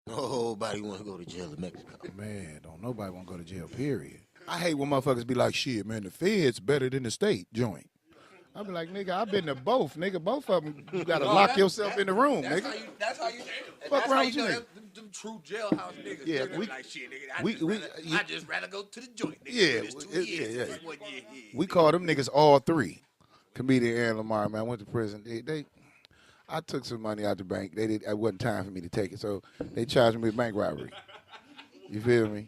Nobody want to go to jail in Mexico. Man, don't nobody want to go to jail, period. I hate when motherfuckers be like, shit, man, the Fed's better than the state joint. I be like, nigga, I've been to both. Nigga, both of them, you got to lock yourself in the room, nigga. That's how you. Fuck That's how around you with you, know nigga. them true jailhouse niggas. Yeah, They're we- like shit, nigga. I just rather go to the joint. Nigga, Yeah, it's 2 years. yeah. It's 1 year here. We call them niggas all three. Comedian and Lamar, man, I went to prison. I took some money out the bank. It wasn't time for me to take it, so they charged me with bank robbery. You feel me?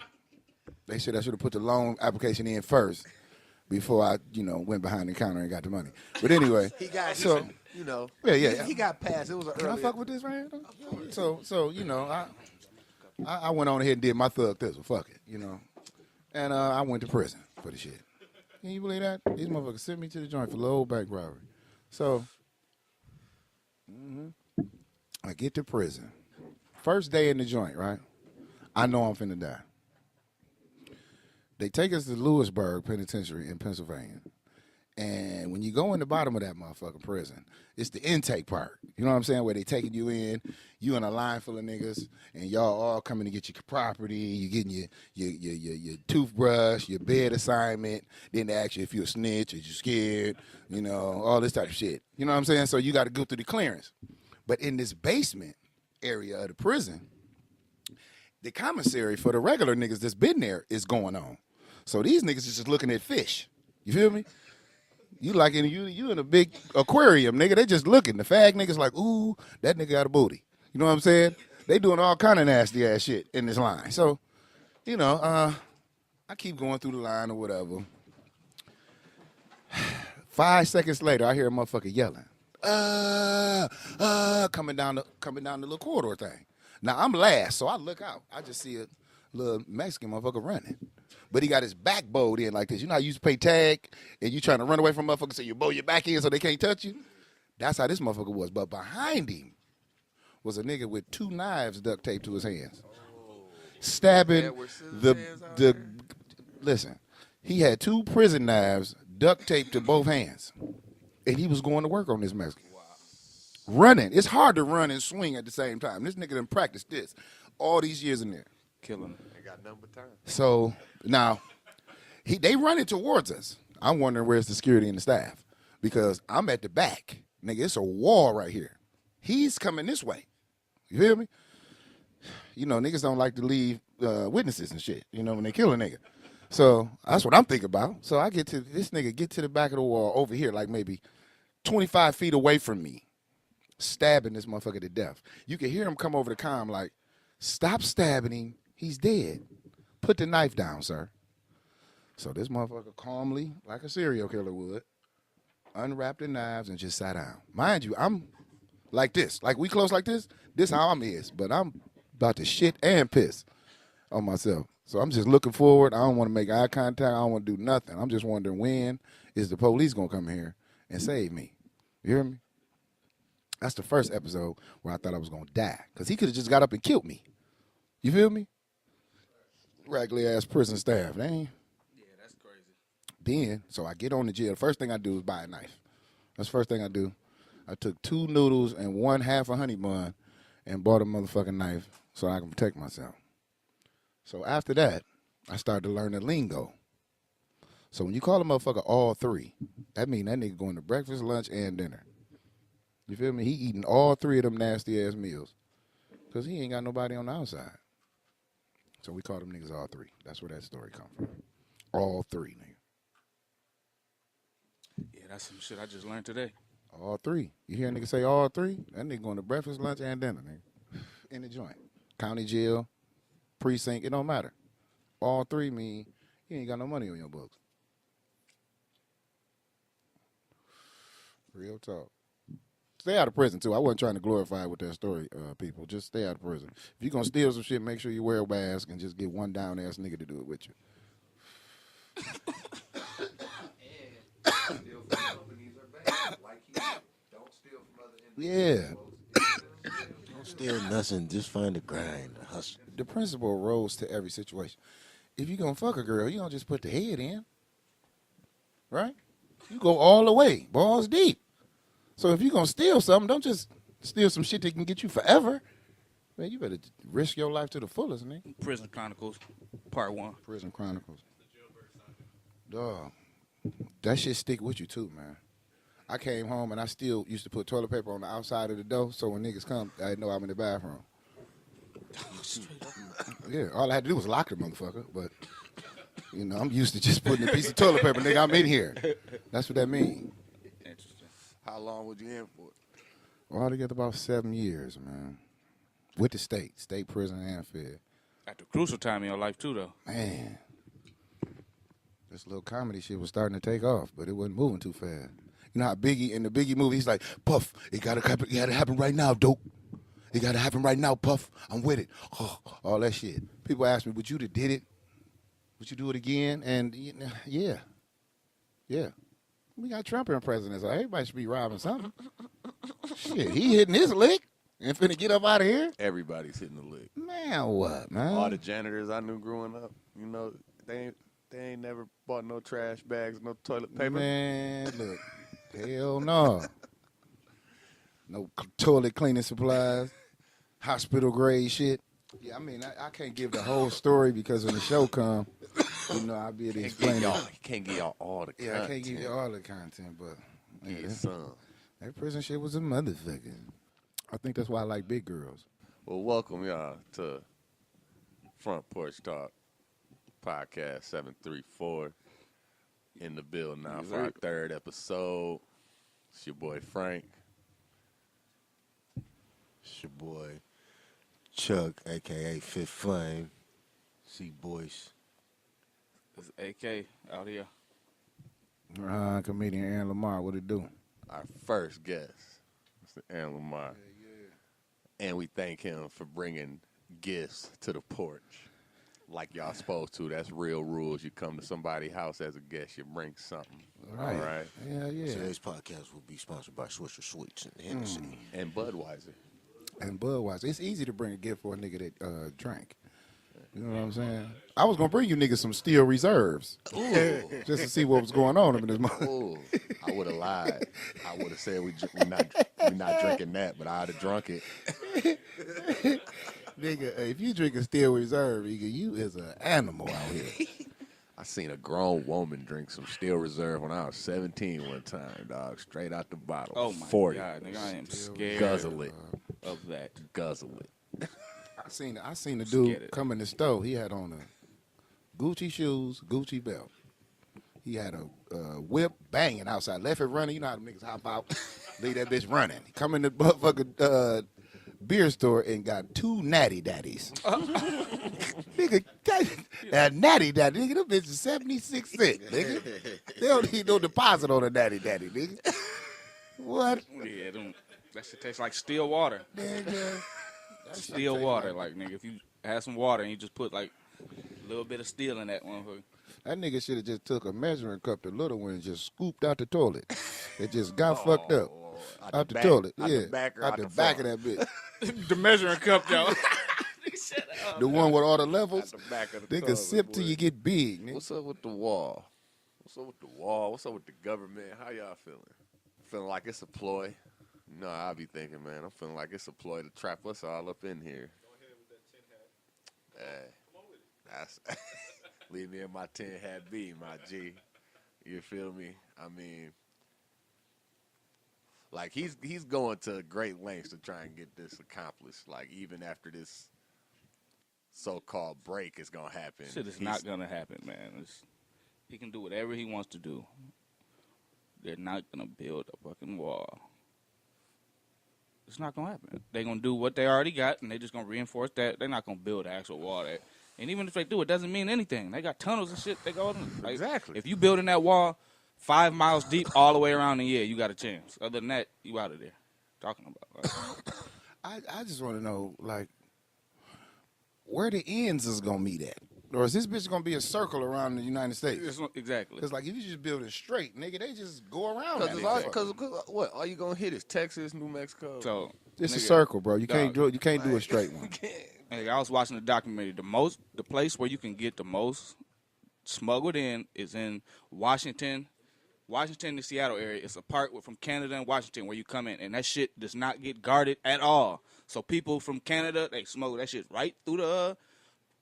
They said I should have put the loan application in first before I, went behind the counter and got the money. But anyway, He got, so yeah. He got passed. It was an Can I early. fuck with this right here? So I went on ahead and did my thug thistle. Fuck it, and I went to prison for the shit. Can you believe that? These motherfuckers sent me to the joint for low bank robbery. So I get to prison. First day in the joint, right? I know I'm finna die. They take us to Lewisburg Penitentiary in Pennsylvania. And when you go in the bottom of that motherfucking prison, it's the intake part. You know what I'm saying? Where they taking you in a line full of niggas, and y'all all coming to get your property. You getting your toothbrush, your bed assignment. Then they ask you if you're a snitch, or you scared, all this type of shit. You know what I'm saying? So you got to go through the clearance. But in this basement area of the prison, the commissary for the regular niggas that's been there is going on. So these niggas is just looking at fish. You feel me? You in a big aquarium, nigga. They just looking. The fag niggas like, ooh, that nigga got a booty. You know what I'm saying? They doing all kind of nasty ass shit in this line. So, I keep going through the line or whatever. 5 seconds later, I hear a motherfucker yelling, coming down the little corridor thing. Now I'm last, so I look out. I just see a little Mexican motherfucker running. But he got his back bowed in like this. You know how you used to play tag and you trying to run away from motherfuckers so you bow your back in so they can't touch you? That's how this motherfucker was. But behind him was a nigga with 2 knives duct taped to his hands. Stabbing the listen, he had 2 prison knives duct taped to both hands. And he was going to work on this Mexican. Wow. Running. It's hard to run and swing at the same time. This nigga done practiced this all these years in there. Killing him. They got number time. So now they running towards us. I'm wondering where's the security and the staff because I'm at the back. Nigga, it's a wall right here. He's coming this way. You feel me? Niggas don't like to leave witnesses and shit, when they kill a nigga. So that's what I'm thinking about. So I get to the back of the wall over here, like maybe 25 feet away from me, stabbing this motherfucker to death. You can hear him come over the comm like, stop stabbing him. He's dead. Put the knife down, sir. So this motherfucker calmly, like a serial killer would, unwrapped the knives and just sat down. Mind you, I'm like this. Like we close like this. This how I'm is. But I'm about to shit and piss on myself. So I'm just looking forward. I don't want to make eye contact. I don't want to do nothing. I'm just wondering when is the police going to come here and save me. You hear me? That's the first episode where I thought I was going to die. Because he could have just got up and killed me. You feel me? Raggedy ass prison staff. They ain't. Yeah, that's crazy. Then, so I get on the jail. First thing I do is buy a knife. That's the first thing I do. I took 2 noodles and 1 half a honey bun and bought a motherfucking knife so I can protect myself. So after that, I started to learn the lingo. So when you call a motherfucker all 3, that means that nigga going to breakfast, lunch, and dinner. You feel me? He eating all 3 of them nasty ass meals because he ain't got nobody on the outside. So we call them niggas all 3. That's where that story come from. All 3, nigga. Yeah, that's some shit I just learned today. All 3. You hear a nigga say all 3? That nigga going to breakfast, lunch, and dinner, nigga. In the joint. County jail, precinct, it don't matter. All 3 mean you ain't got no money on your books. Real talk. Stay out of prison, too. I wasn't trying to glorify with that story, people. Just stay out of prison. If you're going to steal some shit, make sure you wear a mask and just get one down-ass nigga to do it with you. Yeah. Don't steal nothing. Just find the grind, the hustle. The principle rose to every situation. If you're going to fuck a girl, you don't just put the head in. Right? You go all the way, balls deep. So if you're going to steal something, don't just steal some shit that can get you forever. Man, you better risk your life to the fullest, nigga. Prison Chronicles, Part 1. Prison Chronicles. Dog, that shit stick with you too, man. I came home and I still used to put toilet paper on the outside of the door so when niggas come, I know I'm in the bathroom. Yeah, all I had to do was lock the motherfucker, but, you know, I'm used to just putting a piece of toilet paper, nigga, I'm in here. That's what that means. Interesting. How long was you in for? Well, altogether about 7 years, man. With the state prison and fed. At the crucial time in your life, too, though. Man, this little comedy shit was starting to take off, but it wasn't moving too fast. You know how Biggie, in the Biggie movie, he's like, Puff, it gotta happen right now, dope. It gotta happen right now, Puff. I'm with it. Oh, all that shit. People ask me, would you have did it? Would you do it again? And yeah. We got Trump in president, so everybody should be robbing something. Shit, he hitting his lick and finna get up out of here. Everybody's hitting the lick. Man, what, man? All the janitors I knew growing up, you know, they ain't never bought no trash bags, no toilet paper. Man, look, hell no. No toilet cleaning supplies, hospital grade shit. Yeah, I mean, I can't give the whole story because when the show come, you know, I'll be able to explain it. Can't get y'all all the content. Yeah, I can't give you all the content, but Yeah, son. that prison shit was a motherfucker. I think that's why I like big girls. Well, welcome y'all to Front Porch Talk Podcast 734 in the building now for our third episode. It's your boy Frank. It's your boy Chuck, a.k.a. Fifth Flame. See, boys. It's AK out here. Comedian Aaron Lamar, what it do? Our first guest, Mr. Aaron Lamar. And we thank him for bringing gifts to the porch like y'all supposed to. That's real rules. You come to somebody's house as a guest, you bring something. All right. Yeah. Today's podcast will be sponsored by Swisher Sweets and Hennessy. And Budweiser. And Budweiser. It's easy to bring a gift for a nigga that drank. You know what I'm saying? I was gonna bring you niggas some Steel Reserves, just to see what was going on in this month. Oh, I would have lied. I would have said we not drinking that, but I'd have drunk it. Nigga, if you drink a Steel Reserve, nigga, you is an animal out here. I seen a grown woman drink some Steel Reserve when I was 17 one time, dog. Straight out the bottle. Oh, my 40. God, nigga, I am scared Guzzle it. of that. Guzzle it. I seen a dude come in the store. He had on a Gucci shoes, Gucci belt. He had a whip banging outside. Left it running. You know how them niggas hop out, leave that bitch running. Come in the motherfucking beer store and got 2 natty daddies. Nigga, that natty daddy, nigga, them bitches 76 cents, nigga. They don't need no deposit on a natty daddy, nigga. What? Yeah, that shit tastes like still water. Nigga. Still water, like, nigga, if you have some water and you just put, like, a little bit of steel in that motherfucker. That nigga should have just took a measuring cup, the little one, and just scooped out the toilet. It just got fucked up. Out the toilet. Out yeah. the back or out out the the back front? of that bitch. The measuring cup, though. The one with all the levels. Out the back of the Nigga, toilet, sip till boy. you get big, nigga. What's up with the wall? What's up with the wall? What's up with the government? How y'all feeling? Feeling like it's a ploy? No, I be thinking, man, I'm feeling like it's a ploy to trap us all up in here. That's leave me in my tin hat B, my G. You feel me? I mean, like he's going to great lengths to try and get this accomplished. Like even after this so-called break is gonna happen. Shit is not gonna happen, man. He can do whatever he wants to do. They're not gonna build a fucking wall. It's not gonna happen. They're gonna do what they already got, and they're just gonna reinforce that. They're not gonna build an actual wall. And even if they do, it doesn't mean anything. They got tunnels and shit. They go like, Exactly. If you building that wall 5 miles deep all the way around, then yeah, you got a chance. Other than that, you out of there. Talking about. Like, I just want to know, like, where the ends is going to meet at? Or is this bitch going to be a circle around the United States? exactly. Because, like, if you just build it straight, nigga, they just go around that. Because what? All you gonna hit is Texas, New Mexico. So It's a nigga, circle, bro. You can't dog. do a straight one. Hey, I was watching the documentary. The place where you can get the most smuggled in is in Washington, the Seattle area. It's a part from Canada and Washington where you come in, and that shit does not get guarded at all. So people from Canada, they smuggle that shit right through the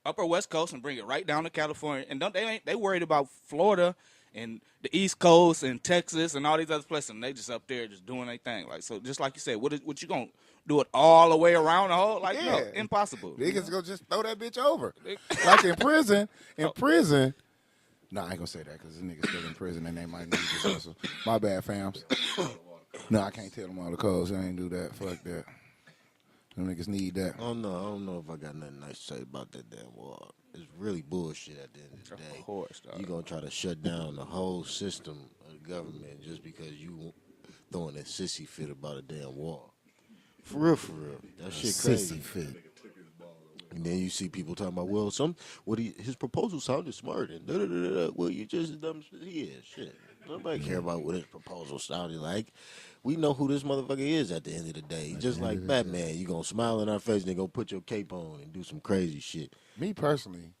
upper West Coast and bring it right down to California. And they worried about Florida and the East Coast and Texas and all these other places, and they just up there just doing their thing. Like, so just like you said, what you gonna do it all the way around the whole? Like, no, impossible. Niggas go just throw that bitch over. Like in prison, no, I ain't gonna say that because this nigga's still in prison and they might need this also. My bad, fams. No, I can't tell them all the codes. I ain't do that. Fuck that. Them niggas need that. I don't know if I got nothing nice to say about that damn wall. It's really bullshit at the end of the day. Of course, dog. You gonna try to shut down the whole system of the government just because you throwing a sissy fit about a damn wall. For real. That shit crazy. Sissy fit. And then you see people talking about, well, his proposal sounded smart and da-da-da-da. Well, you just as dumb as he is. Shit. Nobody care about what his proposal sounded like. We know who this motherfucker is at the end of the day. Just like Batman, you gonna smile in our face and then go put your cape on and do some crazy shit. Me personally,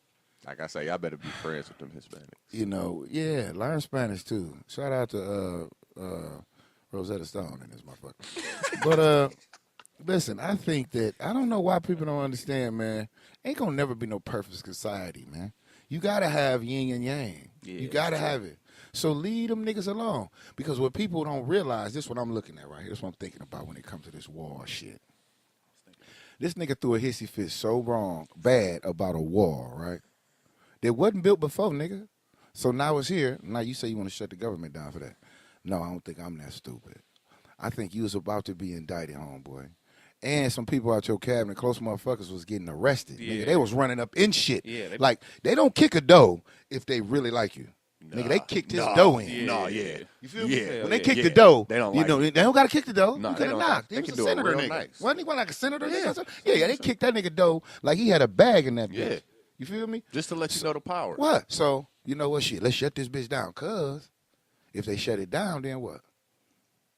Like I say, y'all better be friends with them Hispanics. you know, yeah, learn Spanish too. Shout out to Rosetta Stone in this motherfucker. But listen, I think that I don't know why people don't understand, man. Ain't gonna never be no perfect society, man. You gotta have yin and yang. Yeah, you gotta have it. So leave them niggas alone. Because what people don't realize, this is what I'm looking at right here. This is what I'm thinking about when it comes to this war shit. This nigga threw a hissy fit so wrong, bad about a wall, right? That wasn't built before, nigga. So now it's here. Now you say you want to shut the government down for that. No, I don't think I'm that stupid. I think you was about to be indicted, homeboy. And some people out your cabinet, close motherfuckers, was getting arrested. Yeah. Nigga, they was running up in shit. Yeah, Like, they don't kick a dough if they really like you. Nigga, they kicked his dough in. Yeah. You feel me? Yeah. When they kick Yeah. the dough, They don't you like know, it. they don't got to kick the dough. No, You they could have don't knocked. they He was can a do it senator real nigga. nice. Wasn't he like a senator Yeah. nigga? Yeah, they kicked that nigga dough like he had a bag in that bitch. Yeah. You feel me? Just to let you know the power. What? So, you know what shit? Let's shut this bitch down. Cause if they shut it down, then what?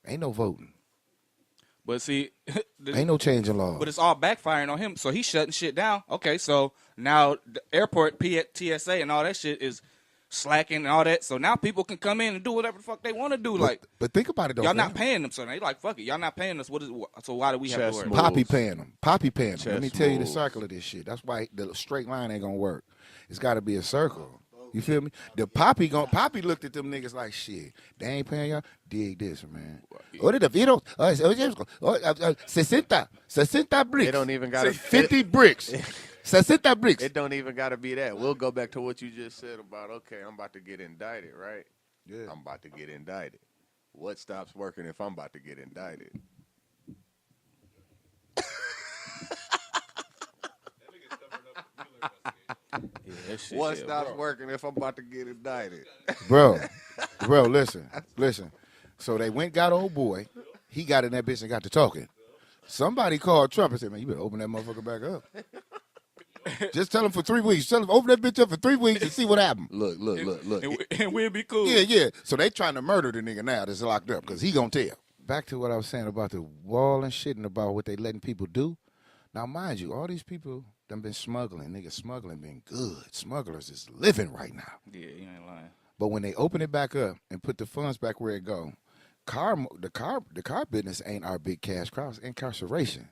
Ain't no voting. But see, Ain't no changing law. but it's all backfiring on him. So he's shutting shit down. Okay, so now the airport TSA and all that shit is slacking and all that. So now people can come in and do whatever the fuck they want to do. Like, But think about it though. y'all fam. not paying them, so they like, fuck it. Y'all not paying us. So why do we have Chess to worry? move. Poppy paying them. Poppy paying them. Let me Chess tell you the moves. circle of this shit. That's why the straight line ain't gonna work. It's got to be a circle. You feel me? The Poppy looked at them niggas like shit. They ain't paying y'all. Dig this, man. What the video? 60 bricks. It don't even gotta 50 bricks. 60 bricks. It don't even gotta be that. We'll go back to what you just said about, okay, I'm about to get indicted, right? Yeah. I'm about to get indicted. What stops working if I'm about to get indicted? Yeah, that shit, What yeah, stops bro. working if I'm about to get indicted? Bro, listen. So they went got old boy. He got in that bitch and got to talking. Somebody called Trump and said, man, you better open that motherfucker back up. Just tell him for 3 weeks. Tell him open that bitch up for 3 weeks and see what happens. Look. And we'll be cool. Yeah. So they trying to murder the nigga now that's locked up because he gonna tell. Back to what I was saying about the wall and shit and about what they letting people do. Now, mind you, all these people done been smuggling. Nigga, smuggling been good. Smugglers is living right now. Yeah, you ain't lying. But when they open it back up and put the funds back where it go, the car business ain't our big cash cow. It's incarceration.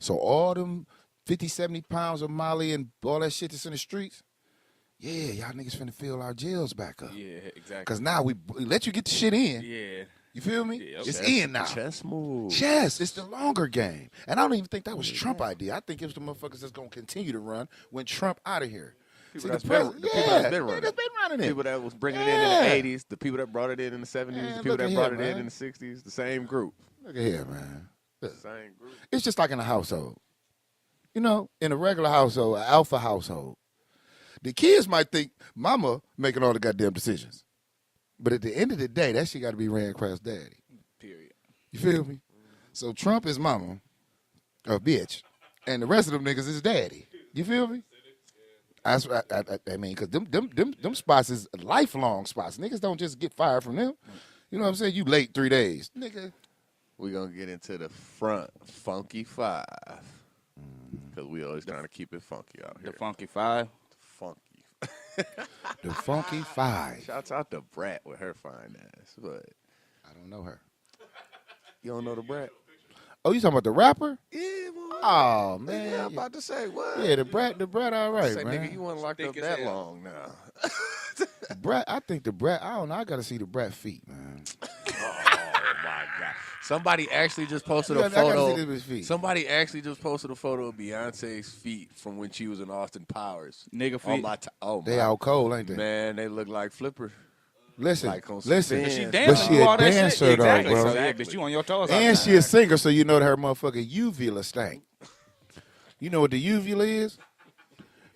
So all them 50, 70 pounds of Molly and all that shit that's in the streets, yeah, y'all niggas finna fill our jails back up. Yeah, exactly. Because now we let you get the shit in. Yeah. You feel me? Yeah, It's okay. in now. Chess move. Chess. It's the longer game. And I don't even think that was Trump idea. I think it was the motherfuckers that's going to continue to run when Trump out of here. People See, that's the been- president- the people that's been yeah, running that's been running it. People that was bringing it Yeah. in the 80s, the people that brought it in the 70s, Man, the people look that at brought here, it in man. the 60s, the same group. Look at here, man. Look. Same group. It's just like in a household. You know, in a regular household, an alpha household, the kids might think mama making all the goddamn decisions. But at the end of the day, that shit got to be ran across daddy. Period. You feel me? So Trump is mama, a bitch, and the rest of them niggas is daddy. You feel me? I mean, because them spots is lifelong spots. Niggas don't just get fired from them. You know what I'm saying? You late 3 days. Nigga. We're going to get into the front funky five. Because we always trying to keep it funky out here. The Funky Five. Funky. The Funky Five. Shouts out to Brat with her fine ass. But I don't know her. you don't know the Brat? Oh, you talking about the rapper? Yeah, boy. Oh Yeah, man. I'm about to say what? Yeah, the brat, all right, Say, man. nigga, you wasn't locked up Thick as that hell. long now. Brat, I think the brat. I don't know. I gotta see the brat feet, man. Oh my god! Somebody actually just posted a I gotta photo. see this feet. Somebody actually just posted a photo of Beyonce's feet from when she was in Austin Powers. Nigga Oh feet. my! Oh They my! out cold, ain't they? Man, they look like Flipper. Listen, Like on some listen. fins, She bro. dancing, she do a all that dancer, shit. though, Exactly. bro. So yeah, bitch, you on your toes. all And the she a time. singer, so you know that her motherfucking uvula stank. You know what the uvula is?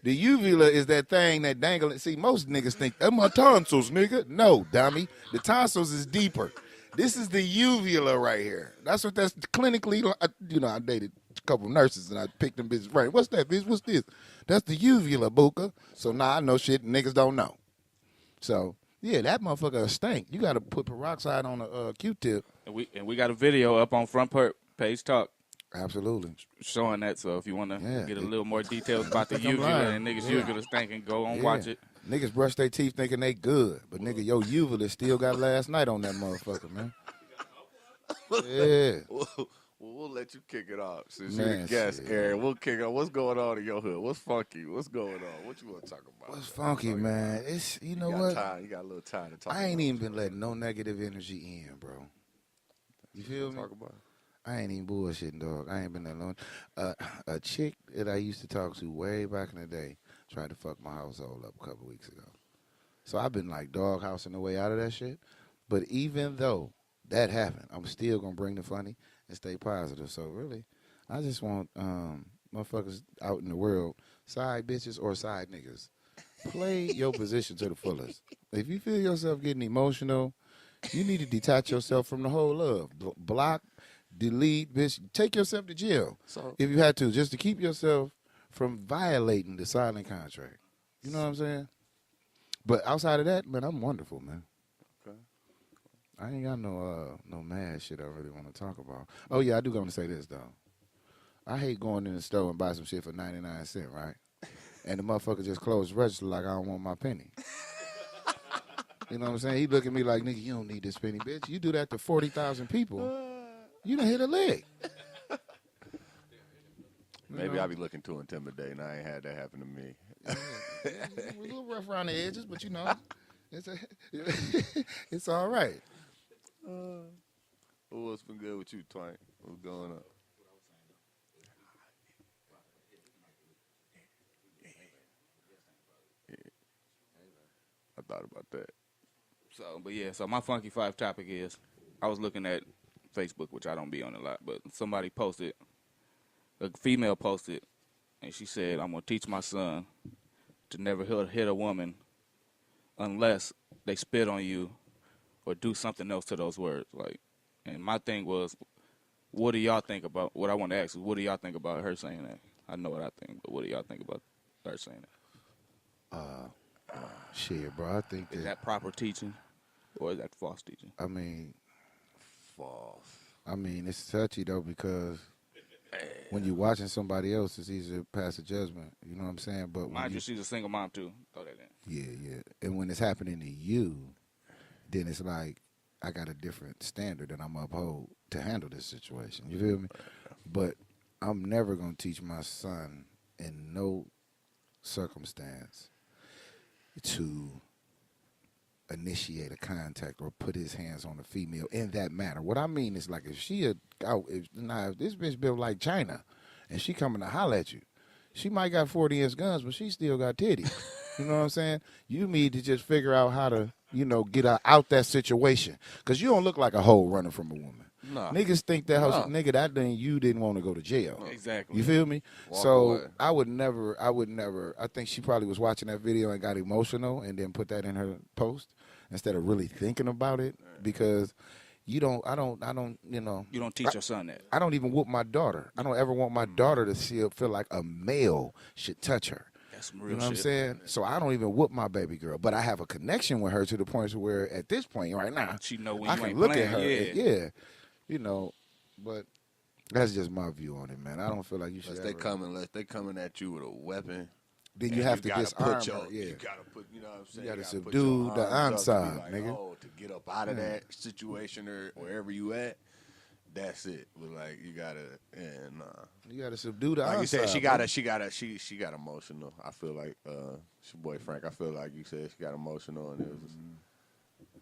The uvula is that thing that dangling. See, most niggas think, that's my tonsils, nigga. No, dummy. The tonsils is deeper. This is the uvula right here. That's what that's clinically, I dated a couple nurses and I picked them bitches right. What's that, bitch? What's this? That's the uvula, Buka. So now I know shit niggas don't know. So, yeah, that motherfucker stink. You got to put peroxide on a Q-tip. And we got a video up on Front Page Talk Absolutely. showing that. So if you want to Yeah. get a little more details about the think I'm uvula lying. and niggas' Yeah. uvula stinking, go on Yeah. watch it. Niggas brush their teeth thinking they good, but nigga, your uvula still got last night on that motherfucker, man. Yeah. Well, we'll let you kick it off since Man, you're the guest, shit. Aaron. We'll kick off. What's going on in your hood? What's funky? What's going on? What you want to talk about? What's funky, man? It's you know what? You got a little time to talk. I ain't about even been letting no negative energy in, bro. You feel me? Talk about. I ain't even bullshitting, dog. I ain't been that long. A chick that I used to talk to way back in the day tried to fuck my household up a couple weeks ago. So I've been like doghousing the way out of that shit. But even though that happened, I'm still gonna bring the funny and stay positive. So really, I just want motherfuckers out in the world, side bitches or side niggas, play your position to the fullest. If you feel yourself getting emotional, you need to detach yourself from the whole love. Block, delete, bitch. Take yourself to jail So if you had to, just to keep yourself from violating the silent contract. You know what I'm saying? But outside of that, man, I'm wonderful, man. Okay. I ain't got no mad shit I really want to talk about. Oh yeah, I do want to say this though. I hate going in the store and buy some shit for 99 cents, right? And the motherfucker just closed the register like I don't want my penny. You know what I'm saying? He look at me like, nigga, you don't need this penny, bitch. You do that to 40,000 people, you done hit a leg. maybe I'll be looking too intimidating. I ain't had that happen to me. We're a little rough around the edges, but you know, it's all right. What's been good with you, Twank? What's going on? I thought about that. So my Funky Five topic is, I was looking at Facebook, which I don't be on a lot, but somebody posted, a female posted, and she said, I'm going to teach my son to never hit a woman unless they spit on you or do something else to those words. Like, and my thing was, what do y'all think about, what I want to ask is, what do y'all think about her saying that? I know what I think, but what do y'all think about her saying that? Shit, bro, I think Is that proper teaching or is that false teaching? I mean, False. it's touchy though because when you're watching somebody else, it's easy to pass a judgment. You know what I'm saying? But when Mind you, she's a single mom too. Throw that in. yeah. And when it's happening to you, then it's like I got a different standard that I'm uphold to handle this situation. You feel me? But I'm never gonna teach my son in no circumstance to initiate a contact or put his hands on a female in that manner. What I mean is like if if this bitch built like China and she coming to holler at you, she might got 40-inch guns, but she still got titties. You know what I'm saying? You need to just figure out how to, get her out that situation. Because you don't look like a hoe running from a woman. No. Niggas think that No. nigga, that thing you didn't want to go to jail. Exactly. You feel me? Walk So away. I would never, I think she probably was watching that video and got emotional and then put that in her post instead of really thinking about it because I don't You don't teach your son that. I don't even whoop my daughter. I don't ever want my daughter to feel like a male should touch her. That's some real You know what I'm shit. saying? So I don't even whoop my baby girl, but I have a connection with her to the point to where at this point right now, She know when I you can ain't look playing. at her. Yeah. But that's just my view on it, man. I don't feel like you should. Unless they coming at you with a weapon. Then and you have to gotta disarm put your, her. Yeah. You gotta put, you know what I'm saying? gotta gotta put subdue your the arms up to be onslaught, like, nigga. oh, to get up out of that situation or wherever you at. That's it. But like you gotta, and You gotta subdue the like you said, outside, she got emotional. I feel like it's your boy Frank. I feel like you said she got emotional, and it was.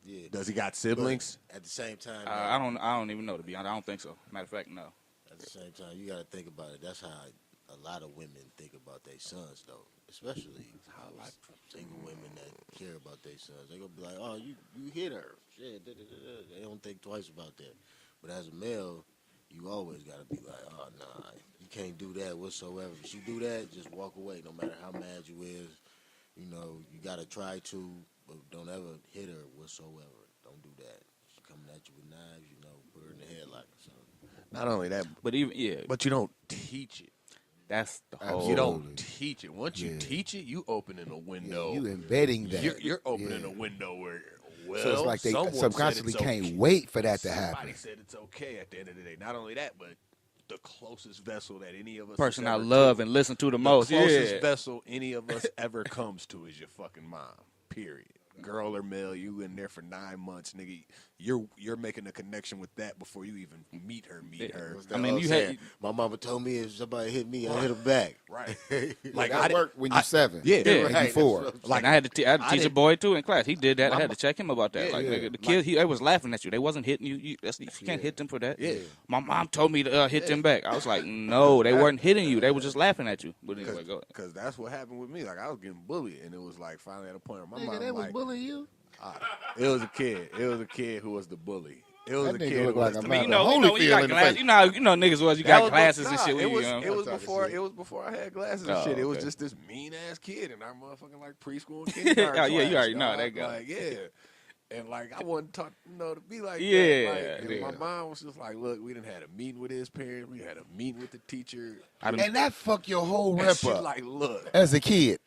Yeah. Does he got siblings? But at the same time, I don't even know, to be honest. I don't think so. Matter of fact, no. at the same time, you got to think about it. That's how a lot of women think about their sons, though. Especially single women that care about their sons. They gonna be like, "Oh, you hit her." Shit. Da, da, da, da. They don't think twice about that. But as a male, you always got to be like, "Oh, nah, you can't do that whatsoever." If she do that, just walk away. No matter how mad you is, you know, you got to try to, but don't ever hit her whatsoever. Don't do that. She coming at you with knives, you know, put her in the headlock or something. Not only that, But even but you don't teach it. that's the whole. You don't teach it. Once you teach it, you opening a Yeah, window. you embedding that. You're opening a window where, well, So it's like they someone subconsciously said it's can't okay. wait for that to Somebody happen. said it's okay at the end of the day. Not only that, but the closest vessel that any of us person has I ever love to, and listen to the the most. closest Yeah. vessel any of us ever comes to is your fucking mom. Period. Girl or male, you in there for 9 months, nigga. You're making a connection with that before you even meet her. I mean, you had My mama told me if somebody hit me, I hit them back. Right. Like I I did- work when you're 7. Yeah. Yeah. When you 4. Like I had to I teach a didn't- boy too in class. He did that. I My had to check him about that. Yeah, like yeah. nigga, the kid, they was laughing at you. They wasn't hitting you. You can't hit them for that. Yeah. My mom told me to hit them back. I was like, no, they weren't hitting you. They were just laughing at you. But anyway, go ahead. Because that's what happened with me. Like, I was getting bullied, and it was like finally at a point where my Nigga, mom they was like, bullying you. it was a kid. It was a kid who was the bully. It was That a nigga kid look who was like a the man. You know, Holyfield when you got in the glasses. face. You know, niggas was you That got was glasses and nah, shit. It was, you know. it was Talk before shit. it was before I had glasses Oh, and shit. It was okay. just this mean ass kid in our motherfucking like preschool and kindergarten Oh, yeah, you class, already know dog. that guy. Like, yeah. And like I wasn't taught, to be like Yeah, that. Like, and yeah. my mom was just like, look, we didn't had a meeting with his parents. We had a meeting with the teacher. And that fuck your whole And rep she up like, look, as a kid.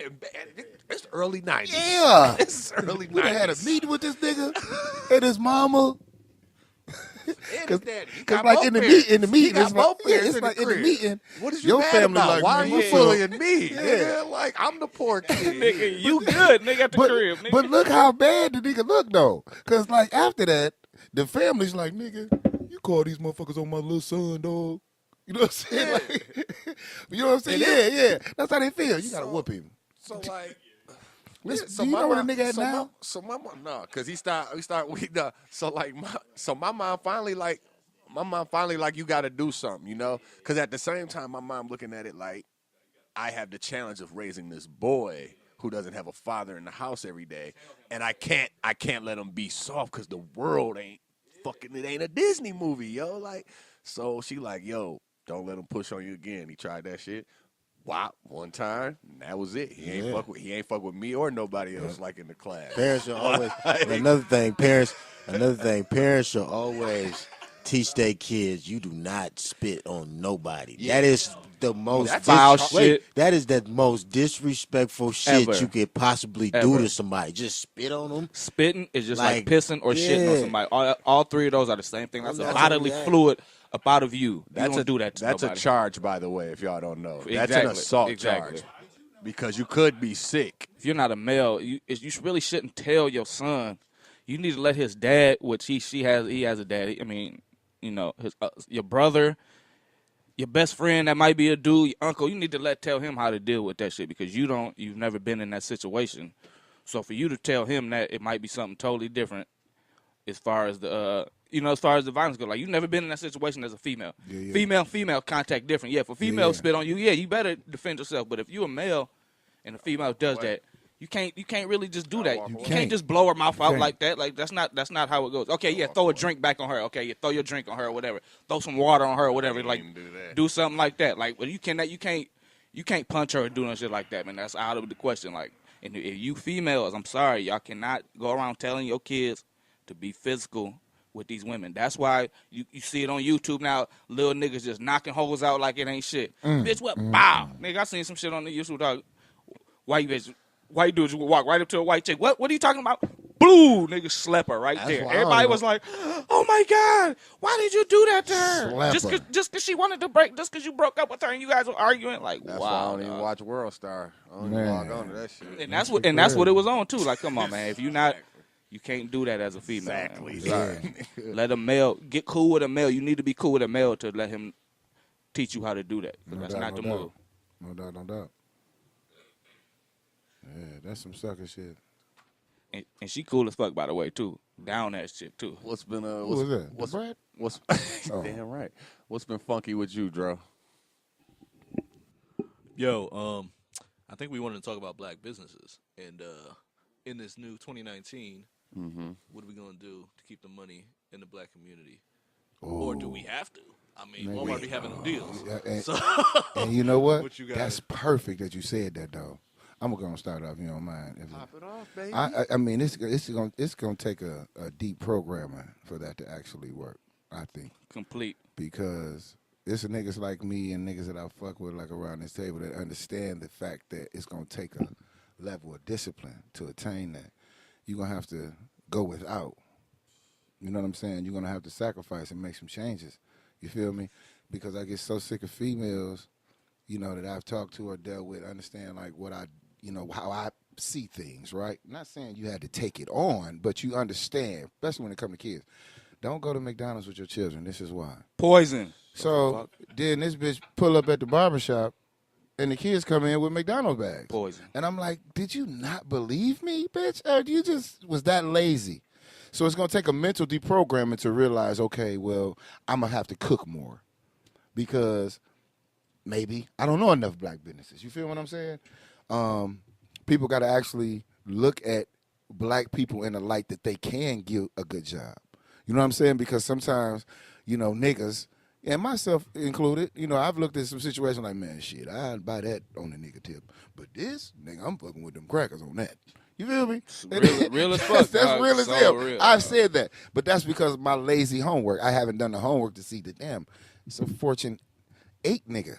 it's early 90s. Yeah. It's early 90s. We done had a meeting with this nigga and his mama. And his daddy. He Cause got like both in the parents. in the He meeting, got it's like both parents it's in like the in the crib. meeting. What is you Your mad family about? like, Why are man, you what's bullying me? Yeah. Nigga, like I'm the poor kid. Nigga, you good, nigga, at the crib. Nigga. But look how bad the nigga look though. Cause like after that, the family's like, nigga, you call these motherfuckers on my little son, dog. You know what I'm saying? Like, you know what I'm saying? Yeah. That's how they feel. You gotta So- whoop him. So like, Listen, so do you my know what a mom- nigga at so now? So my mom, no, because so like, my mom finally like, you got to do something, you know? Because at the same time, my mom looking at it like, I have the challenge of raising this boy who doesn't have a father in the house every day, and I can't let him be soft because the world ain't a Disney movie, yo. Like, so she like, yo, don't let him push on you again. He tried that shit. Wop one time, and that was it. He ain't fuck with me or nobody else like in the class. Parents should always. Another thing, parents should always teach their kids you do not spit on nobody. Yeah. That is the most That's foul wait, shit. that is the most disrespectful shit Ever. you could possibly do Ever. to somebody. Just spit on them. Spitting is just like Like, pissing or shitting on yeah. somebody. All three of those are the same thing. That's a That's bodily what we fluid up out of you. You don't a do that to That's nobody. a charge, by the way, if y'all don't know. That's an Exactly, assault exactly. charge because you could be sick. If you're not a male, you really shouldn't tell your son. You need to let his dad, which he has a daddy. I mean, you know, your brother, your best friend that might be a dude, your uncle. You need to tell him how to deal with that shit because you've never been in that situation. So for you to tell him that, it might be something totally different as far as the violence goes. Like, you've never been in that situation as a female. Yeah. Female contact different. Yeah, if a female Yeah. spit on you, you better defend yourself. But if you're a male and a female does that, you can't really just do that. You can't. can't just blow her mouth out can't. like that. Like, that's not how it goes. Okay, yeah, throw a drink back on her. Okay, you throw your drink on her or whatever. Throw some water on her or whatever. Like, do something like that. Like, but you can't punch her or do no shit like that, man. That's out of the question. Like, and if you females, I'm sorry, y'all cannot go around telling your kids to be physical with these women. That's why you see it on YouTube now. Little niggas just knocking hoes out like it ain't shit. Bitch, what? Bow. Nigga, I seen some shit on the YouTube, dog. White bitch. White dudes walk right up to a white chick. What are you talking about? Blue, nigga, slap her right That's there. why I Everybody don't was like, "Oh my god, why did you do that to her? Slap her. Just cause she wanted to break, just cause you broke up with her and you guys were arguing." Like, That's wow. why I don't even dog. watch World Star. I don't even Man. log on to that shit. And that's what it was on too. Like, come on, man. If you not You can't do that as a female. Exactly. Man. Sorry. Let a male get cool with a male. You need to be cool with a male to let him teach you how to do that. No That's doubt, not the no doubt. move. No doubt, no doubt. Yeah, that's some sucker shit. And she cool as fuck, by the way, too. Down that shit too. What's been Who was that? What's Brad? what's Oh. damn right? What's been funky with you, Dro? Yo, I think we wanted to talk about black businesses, and in this new 2019, what are we gonna do to keep the money in the black community, or do we have to? I mean, Man, Walmart be having them deals. Yeah, and, So, and you know what? What you got? That's perfect that you said that, though. I'm gonna start off. You don't mind? Pop it off, baby. I mean, it's gonna take a deep programming for that to actually work. I think Complete. because it's niggas like me and niggas that I fuck with like around this table that understand the fact that it's gonna take a level of discipline to attain that. You're gonna have to go without. You know what I'm saying? You're gonna have to sacrifice and make some changes. You feel me? Because I get so sick of females, you know, that I've talked to or dealt with, understand like what I, you know, how I see things, right? Not saying you had to take it on, but you understand, especially when it comes to kids. Don't go to McDonald's with your children. This is why. Poison. So then this bitch pull up at the barbershop and the kids come in with McDonald's bags. Poison. And I'm like, did you not believe me, bitch? Or you just was that lazy? So it's going to take a mental deprogramming to realize, okay, well, I'm going to have to cook more because maybe I don't know enough black businesses. You feel what I'm saying? People got to actually look at black people in a light that they can give a good job. You know what I'm saying? Because sometimes, you know, niggas, and myself included, you know, I've looked at some situations like, man, shit, I'd buy that on the nigga tip. But this, nigga, I'm fucking with them crackers on that. You feel me? Real as fuck. That's real as So hell. real. I've said that. But that's because of my lazy homework. I haven't done the homework to see that, damn, it's a Fortune 8 nigga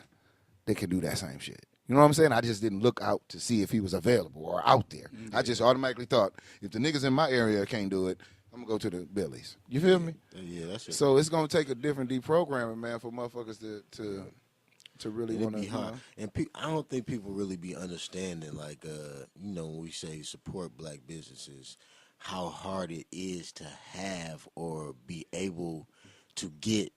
that can do that same shit. You know what I'm saying? I just didn't look out to see if he was available or out there. I just automatically thought, if the niggas in my area can't do it, I'm going to go to the Billies. You feel me? Yeah, that's it. So it's going to take a different deprogramming, man, for motherfuckers to really And it want to, be hard. And I don't think people really be understanding, like, you know, when we say support black businesses, how hard it is to have or be able to get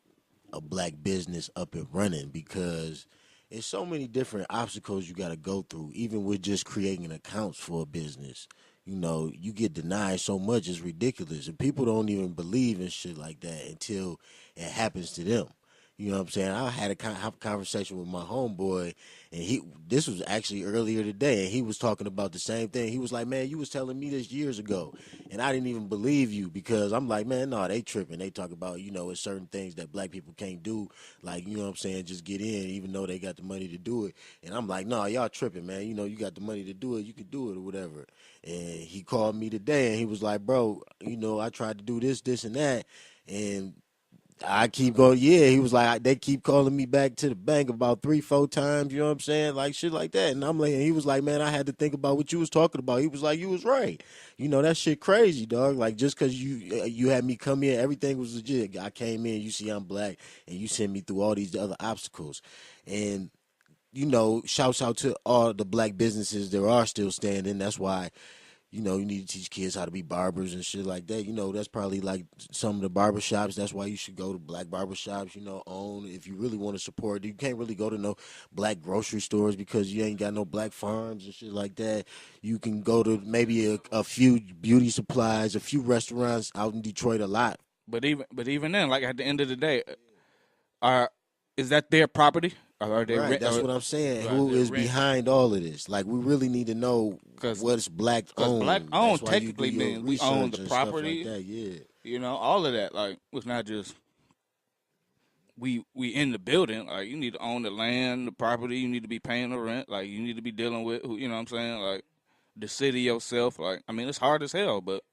a black business up and running, because there's so many different obstacles you got to go through, even with just creating accounts for a business. You know, you get denied so much, it's ridiculous. And people don't even believe in shit like that until it happens to them. You know what I'm saying? I had have a conversation with my homeboy, and this was actually earlier today, and he was talking about the same thing. He was like, man, you was telling me this years ago, and I didn't even believe you, because I'm like, man, no, they tripping. They talk about, you know, it's certain things that black people can't do, like, you know what I'm saying, just get in, even though they got the money to do it. And I'm like, no, y'all tripping, man. You know, you got the money to do it, you can do it or whatever. And he called me today, and he was like, bro, you know, I tried to do this, this, and that, and I keep going, yeah. He was like, they keep calling me back to the bank about 3-4 times, you know what I'm saying? Like, shit like that. And I'm like, and he was like, man, I had to think about what you was talking about. He was like, you was right. You know, that shit crazy, dog. Like, just because you had me come in, everything was legit. I came in, you see I'm black, and you sent me through all these other obstacles. And, you know, shouts out to all the black businesses that are still standing. That's why, you know, you need to teach kids how to be barbers and shit like that. You know, that's probably like some of the barbershops. That's why you should go to black barbershops, you know, own. If you really want to support, you can't really go to no black grocery stores because you ain't got no black farms and shit like that. You can go to maybe a few beauty supplies, a few restaurants out in Detroit a lot. But even then, like at the end of the day, is that their property? Or are they Right, that's what I'm saying. Who is behind all of this? Like, we really need to know what's black owned. Black owned technically means we own the and property. stuff like that, yeah. You know, all of that. Like, it's not just we in the building. Like, you need to own the land, the property. You need to be paying the rent. Like, you need to be dealing with, you know what I'm saying? Like, the city yourself. Like, I mean, it's hard as hell, but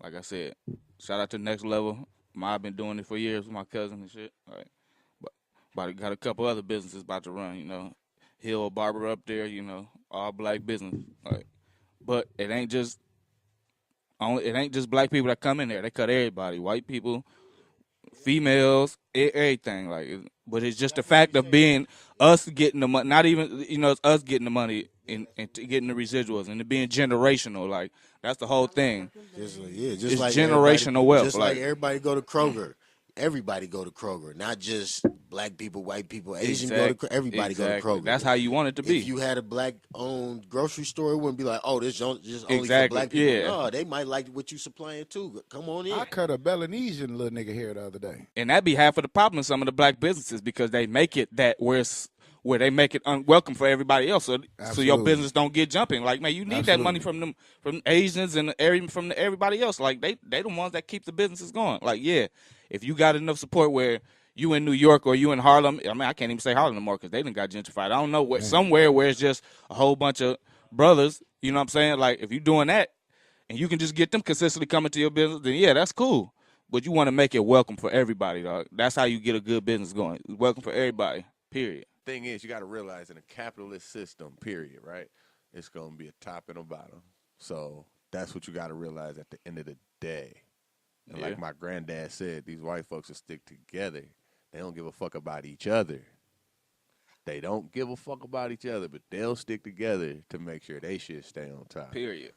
like I said, shout out to Next Level. I've been doing it for years with my cousin and shit. Like, but got a couple other businesses about to run, you know. Hill Barber up there, you know, all black business. Like, but it ain't just black people that come in there. They cut everybody, white people, females, everything. Like, but it's just the fact of being us getting the money. Not even, you know, it's us getting the money. and getting the residuals and it being generational. Like that's the whole thing. Just It's like generational wealth. Just like everybody go to Kroger. Everybody go to Kroger, not just black people, white people, Asian go to everybody go to Kroger. That's how you want it to be. If you had a black-owned grocery store, it wouldn't be like, oh, this just only Exactly, for black people. yeah. No, they might like what you supplying too. Come on in. I cut a Melanesian little nigga hair the other day. And that be half of the problem in some of the black businesses because they make it that where they make it unwelcome for everybody else, so your business don't get jumping. Like, man, you need that money from Asians and from everybody else. Like they the ones that keep the businesses going. Like, yeah, if you got enough support where you in New York or you in Harlem, I mean, I can't even say Harlem anymore because they done got gentrified. I don't know somewhere where it's just a whole bunch of brothers. You know what I'm saying? Like, if you doing that and you can just get them consistently coming to your business, then yeah, that's cool. But you want to make it welcome for everybody, dog. That's how you get a good business going. Welcome for everybody. Period. Thing is, you got to realize in a capitalist system, period, right? It's going to be a top and a bottom. So that's what you got to realize at the end of the day. And like my granddad said, these white folks will stick together. They don't give a fuck about each other. They don't give a fuck about each other, but they'll stick together to make sure they shit stay on top. Period.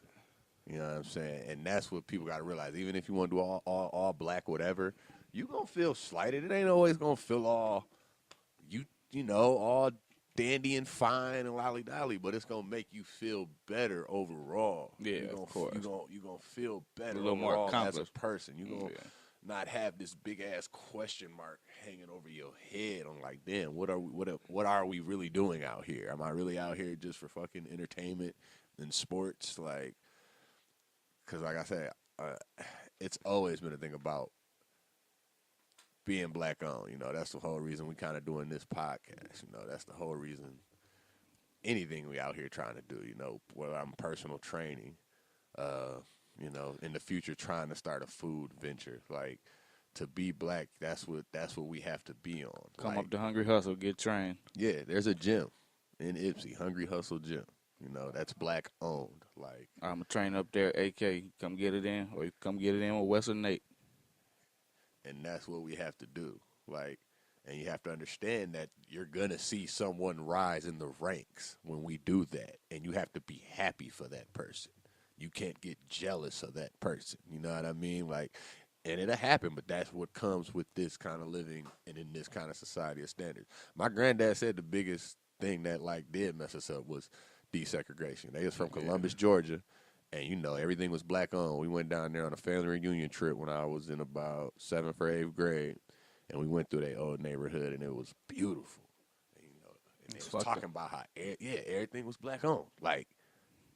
You know what I'm saying? And that's what people got to realize. Even if you want to do all black, whatever, you going to feel slighted. It ain't always going to feel all, all dandy and fine and lolly-dolly, but it's going to make you feel better overall. Yeah, of course. You're going to feel better a little more overall as a accomplished person. You're going to not have this big-ass question mark hanging over your head on like, damn, what are we really doing out here? Am I really out here just for fucking entertainment and sports? Like, because like I said, it's always been a thing about being black owned. You know, that's the whole reason we kind of doing this podcast. You know, that's the whole reason anything we out here trying to do, you know, whether I'm personal training, in the future trying to start a food venture. Like, to be black, that's what we have to be on. Come up to Hungry Hustle, get trained. Yeah, there's a gym in Ipsy, Hungry Hustle Gym. You know, that's black owned. Like, I'm a train up there, AK. Come get it in, or you come get it in with Western Nate. And that's what we have to do. Like, and you have to understand that you're gonna see someone rise in the ranks when we do that, and you have to be happy for that person. You can't get jealous of that person. You know what I mean? Like, and it'll happen, but that's what comes with this kind of living and in this kind of society of standards. My granddad said the biggest thing that like did mess us up was desegregation. They was from Columbus, Georgia, and you know everything was black owned. We went down there on a family reunion trip when I was in about 7th or 8th grade, and we went through their old neighborhood, and it was beautiful. And, and they was talking about how everything was black owned, like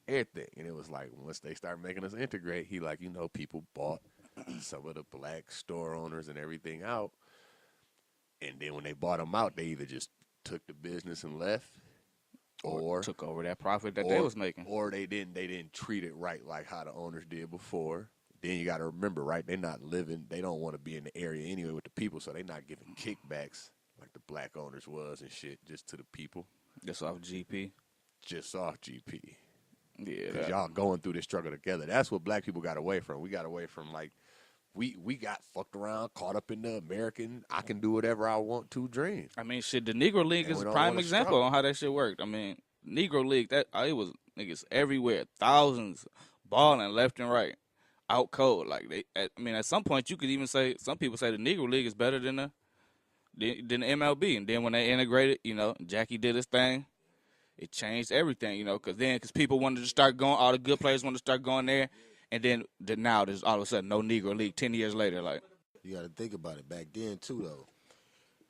everything. And it was like once they started making us integrate, he like people bought some of the black store owners and everything out, and then when they bought them out, they either just took the business and left. Or took over that profit that they was making. Or they didn't treat it right like how the owners did before. Then you got to remember, right, they don't want to be in the area anyway with the people, so they not giving kickbacks like the black owners was and shit just to the people. Just off GP? Just off GP. Yeah. Because y'all going through this struggle together. That's what black people got away from. We got away from, like, we got fucked around, caught up in the American, I can do whatever I want to dream. I mean, shit, the Negro League is a prime example on how that shit worked. I mean, Negro League, it was niggas everywhere, thousands balling left and right, out cold. Like at some point you could even say, some people say the Negro League is better than the MLB. And then when they integrated, Jackie did his thing. It changed everything, because people wanted to start going, all the good players wanted to start going there. And then now there's all of a sudden no Negro League 10 years later. Like, you got to think about it. Back then, too, though,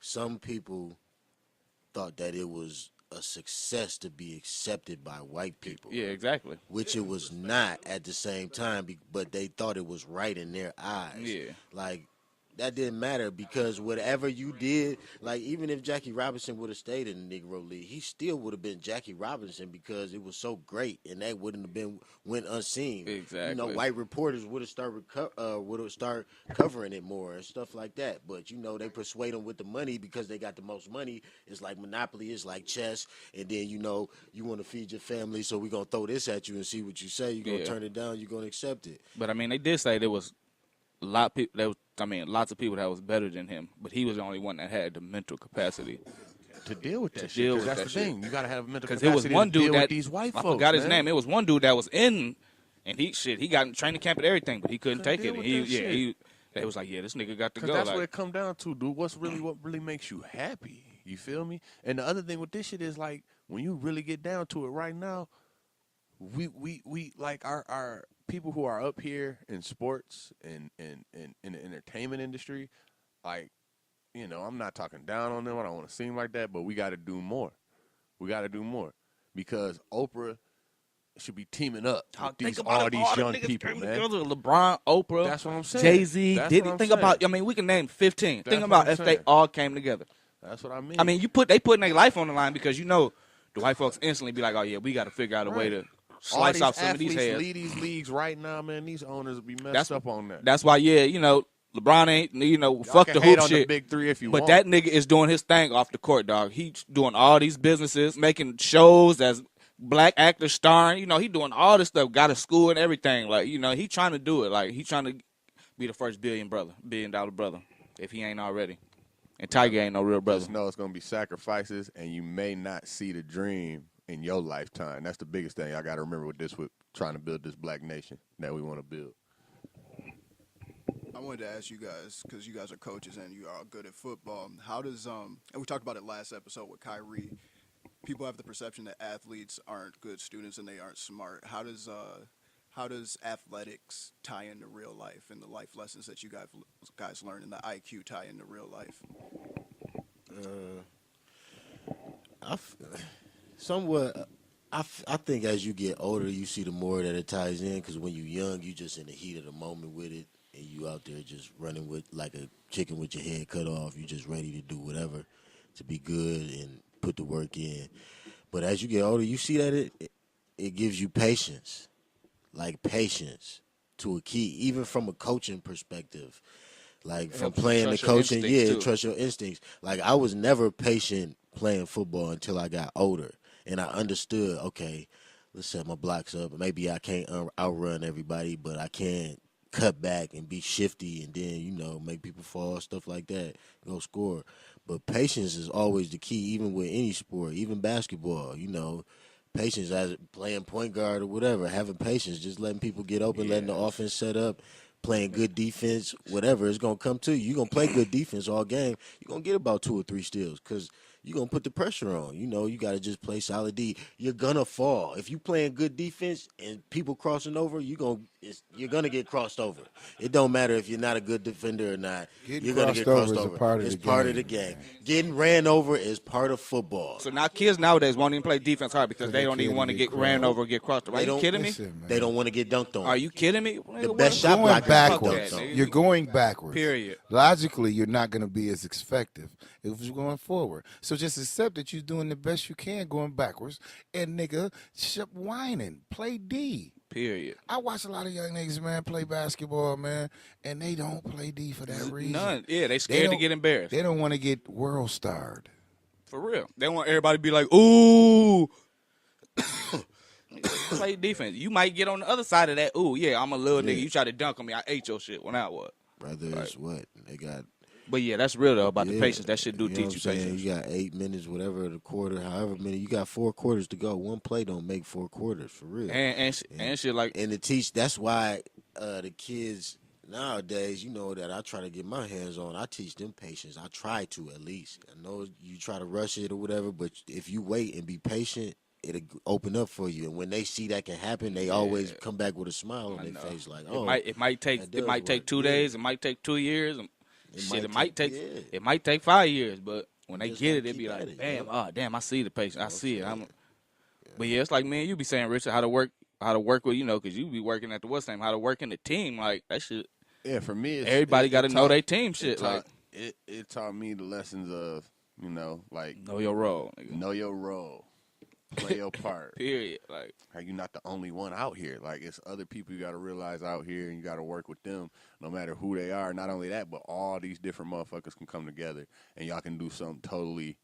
some people thought that it was a success to be accepted by white people. Yeah, exactly. Which it was not at the same time, but they thought it was right in their eyes. Yeah. Like, that didn't matter because whatever you did, like even if Jackie Robinson would have stayed in the Negro League, he still would have been Jackie Robinson because it was so great and that wouldn't have went unseen. Exactly. White reporters would have started covering it more and stuff like that. But they persuade them with the money because they got the most money. It's like Monopoly, it's like chess, and then you want to feed your family, so we're gonna throw this at you and see what you say. You're gonna turn it down. You're gonna accept it. But I mean, they did say there was lots of people that was better than him, but he was the only one that had the mental capacity to deal with that shit. deal 'Cause with that's that the shit. thing. You gotta have mental Because capacity it was one to deal dude with that these white I folks. forgot his man. name. It was one dude that was in, and he got in training camp and everything, but he couldn't take deal it. And with he that shit. they was like, yeah, this nigga got to 'Cause go. that's Like, what it come down to, dude. What really makes you happy? You feel me? And the other thing with this shit is like when you really get down to it right now, we like our people who are up here in sports and in the entertainment industry, like, you know, I'm not talking down on them. I don't want to seem like that, but we got to do more. We got to do more because Oprah should be teaming up with all these young people, man. together. LeBron, Oprah, That's what I'm saying. Jay-Z, That's Diddy. what I'm Think saying. about. I mean, we can name 15. That's Think what about I'm if they saying. all came together. That's what I mean. I mean, they putting their life on the line because you know the white folks instantly be like, oh yeah, we got to figure out a way to all slice these off some of athletes these heads. lead these leagues right now, man. These owners will be messed up on that. That's why, yeah, you know, LeBron ain't, you know, Y'all fuck can the hate hoop on shit. the big three if you But want. that nigga is doing his thing off the court, dog. He's doing all these businesses, making shows as black actors starring. You know, he doing all this stuff, got a school and everything. Like, you know, he trying to do it. Like, he trying to be the first $1 billion brother, if he ain't already. And Tiger ain't no real brother. Just know it's gonna be sacrifices, and you may not see the dream in your lifetime. That's the biggest thing I got to remember with trying to build this black nation that we want to build. I wanted to ask you guys, because you guys are coaches and you are good at football. How does and we talked about it last episode with Kyrie. People have the perception that athletes aren't good students and they aren't smart. How does athletics tie into real life and the life lessons that you guys learn and the IQ tie into real life? I think as you get older, you see the more that it ties in. Because when you're young, you just in the heat of the moment with it, and you out there just running with like a chicken with your head cut off. You just ready to do whatever to be good and put the work in. But as you get older, you see that it gives you patience, like patience to a key, even from a coaching perspective. Like from playing the trust your coaching, instincts, too. trust your instincts. Like I was never patient playing football until I got older, and I understood. Okay, let's set my blocks up. Maybe I can't outrun everybody, but I can cut back and be shifty, and then make people fall, stuff like that. Go score. But patience is always the key, even with any sport, even basketball. Patience as playing point guard or whatever, having patience, just letting people get open, letting the offense set up. Playing good defense, whatever, it's going to come to you. You're going to play good defense all game. You're going to get about 2 or 3 steals because you're going to put the pressure on. You got to just play solid D. You're going to fall. If you playing good defense and people crossing over, you're going to get crossed over. It don't matter if you're not a good defender or not. You're going to get crossed over. It's part of the game. Getting ran over is part of football. So now kids nowadays won't even play defense hard because they don't even want to get ran over or get crossed over. Are you kidding me? They don't want to get dunked on. Are you kidding me? The best shot Going blocker backwards. dunked on. You're going backwards. Period. Logically, you're not going to be as effective if you're going forward. So just accept that you're doing the best you can going backwards. And, nigga, shut whining. Play D. Period. I watch a lot of young niggas, man, play basketball, man, and they don't play D for that reason. None. Yeah, they scared to get embarrassed. They don't want to get world starred. For real. They want everybody to be like, ooh. Play defense. You might get on the other side of that. Ooh, yeah, I'm a little nigga. You try to dunk on me. I ate your shit. Well, now what? Rather it's what? They got. But yeah, that's real though about the Yeah. patience. That shit do You know teach what you I'm saying? patience. You got 8 minutes, whatever the quarter, however many. You got 4 quarters to go. One play don't make 4 quarters for real. And shit like And to teach, that's why the kids nowadays, that I try to get my hands on. I teach them patience. I try to at least. I know you try to rush it or whatever, but if you wait and be patient, it'll open up for you. And when they see that can happen, they always come back with a smile on their face, like, oh, it might take that does work. 2 days. It might take 2 years. It might take yeah. it might take 5 years. But when they Just get gotta it, they be keep like, at it, damn, yeah. damn, I see the patience. I see it. saying? But yeah, it's like, man, you be saying, Richard, how to work with, because you be working at the what's name, how to work in the team, like that shit. Yeah, for me, Everybody got to know their team it shit. taught- Like it taught me the lessons of like know your role. Nigga. know your role, play your part. Period. Like Like you're not the only one out here. Like it's other people you got to realize out here, and you got to work with them, no matter who they are. Not only that, but all these different motherfuckers can come together, and y'all can do something totally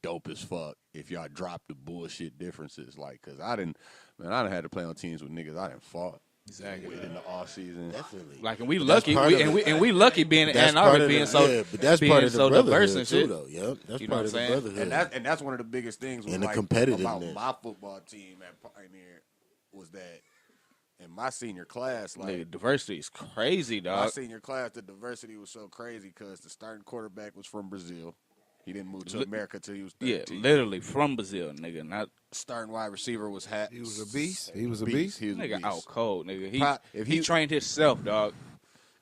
dope as fuck if y'all drop the bullshit differences. Like, cause I done had to play on teams with niggas I done fought. Exactly. in the off season. Definitely. Like, and we But that's lucky, part of it. and we lucky being in That's Ann part Arbor of being the, so yeah, but that's being part of the so diverse brotherhood and too, shit. though. Yep, that's You know part what of the I'm saying? brotherhood. And that's one of the biggest things was And the like competitiveness. about my football team at Pioneer was that in my senior class, like Nigga, diversity is crazy, my dog. senior class, the diversity was so crazy because the starting quarterback was from Brazil. He didn't move to America till he was 13. Yeah, literally from Brazil, nigga. Not Starting wide receiver was He was a beast. He was a beast. He was a nigga beast. out cold, nigga. If He he- trained himself, dog.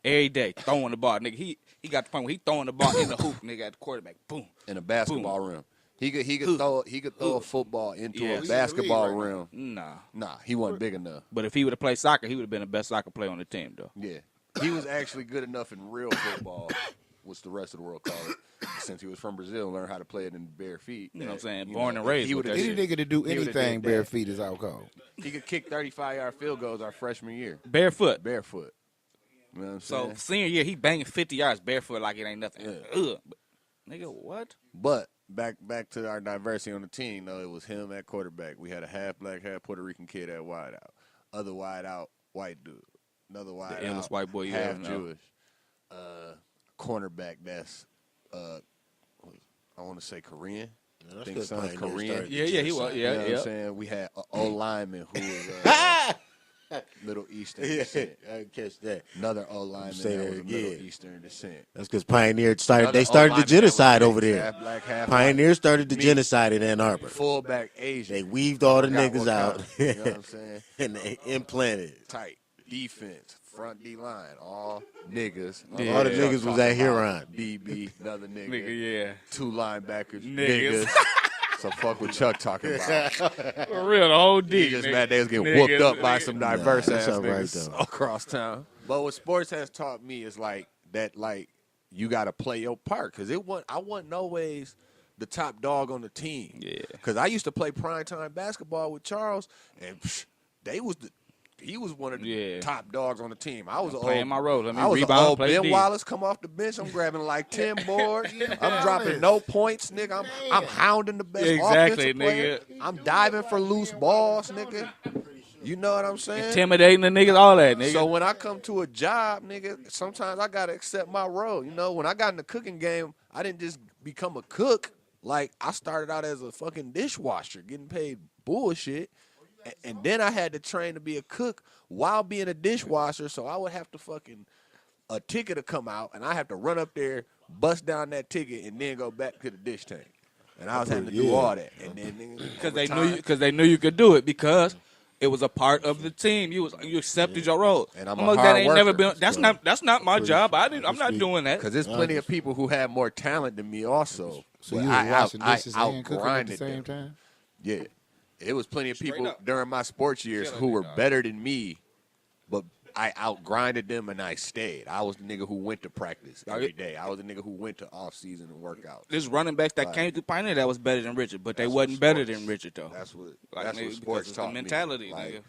Every day, throwing the ball, nigga. He got the point where he throwing the ball in the hoop, nigga, at the quarterback. Boom. in a basketball rim. He could throw a football into Yeah. a He's basketball in the league rim. Nah. Nah, he wasn't big enough. But if he would have played soccer, he would have been the best soccer player on the team, though. Yeah, he was actually good enough in real football, which the rest of the world call it. Since he was from Brazil and learned how to play it in bare feet. You know what I'm saying? You Born know, and raised he with would've that Any did- nigga to do He would've anything did bare that. feet is out cold. He could kick 35-yard field goals our freshman year, Barefoot. barefoot. You know what I'm So saying? senior year, he banging 50 yards barefoot like it ain't nothing. Yeah. Ugh. But, nigga, what? But back to our diversity on the team, though, it was him at quarterback. We had a half black, half Puerto Rican kid at wideout. Other wideout, white dude. Another wideout, illest white boy you half ever know. Jewish. Cornerback that's, I want to say Korean. Yeah, I that's think good son's Pioneer Korean. started Yeah, he was. You know Yeah, what yeah. I'm saying? We had an O lineman who was Middle Eastern descent. I catch that. Another O lineman Say that that was again. Middle Eastern descent. That's because Pioneer started. Another They started the O-lineman that genocide was over mixed, there. half black, half Pioneer started the Me. genocide in Ann Arbor. white. Fullback Asian. They weaved all the Forgot niggas what out kind, you know what I'm saying? and they implanted. Tight defense, front D line, all niggas. Yeah. All the Yeah. niggas was at Huron. BB, another nigga. Nigga, yeah. Two linebackers, Niggas. niggas. So fuck what Chuck talking about. For real, the whole He D. just nigga. mad they was getting Niggas, whooped up by nigga. some diverse that's ass all right, niggas though. across town. But what sports has taught me is like that, like you got to play your part because I wasn't always the top dog on the team. Yeah. Because I used to play primetime basketball with Charles, and he was one of the Yeah. top dogs on the team. I was Playing my role. Let me I was rebound, old play Ben D. Wallace come off the bench. I'm grabbing like 10 boards. I'm dropping no points, nigga. I'm hounding the best Exactly, offensive player. I'm diving for loose balls, nigga. You know what I'm saying? Intimidating the niggas, all that, nigga. So when I come to a job, nigga, sometimes I gotta accept my role. You know, when I got in the cooking game, I didn't just become a cook. Like I started out as a fucking dishwasher, getting paid bullshit, and then I had to train to be a cook while being a dishwasher. So I would have to fucking a ticket to come out, and I have to run up there, bust down that ticket, and then go back to the dish tank. And I was having to do all that, and then Because they knew you could do it because it was a part of the team. You accepted your role. And I'm a Motherfucker, hard that ain't never worker. been. That's not my job. I'm not doing that. because there's plenty of people who have more talent than me also. So But you was washing I dishes and cooking at the outgrinded same them. time? Yeah. It was plenty of people up. during my sports years Killing who it, were dog. better than me, but I outgrinded them and I stayed. I was the nigga who went to practice every day. I was the nigga who went to off-season and workouts. There's running backs that Right. came through Pioneer that was better than Richard, but they That's wasn't what better sports- than Richard, though. That's what Like, that's nigga, what because sports it's the taught mentality, me. Like, nigga.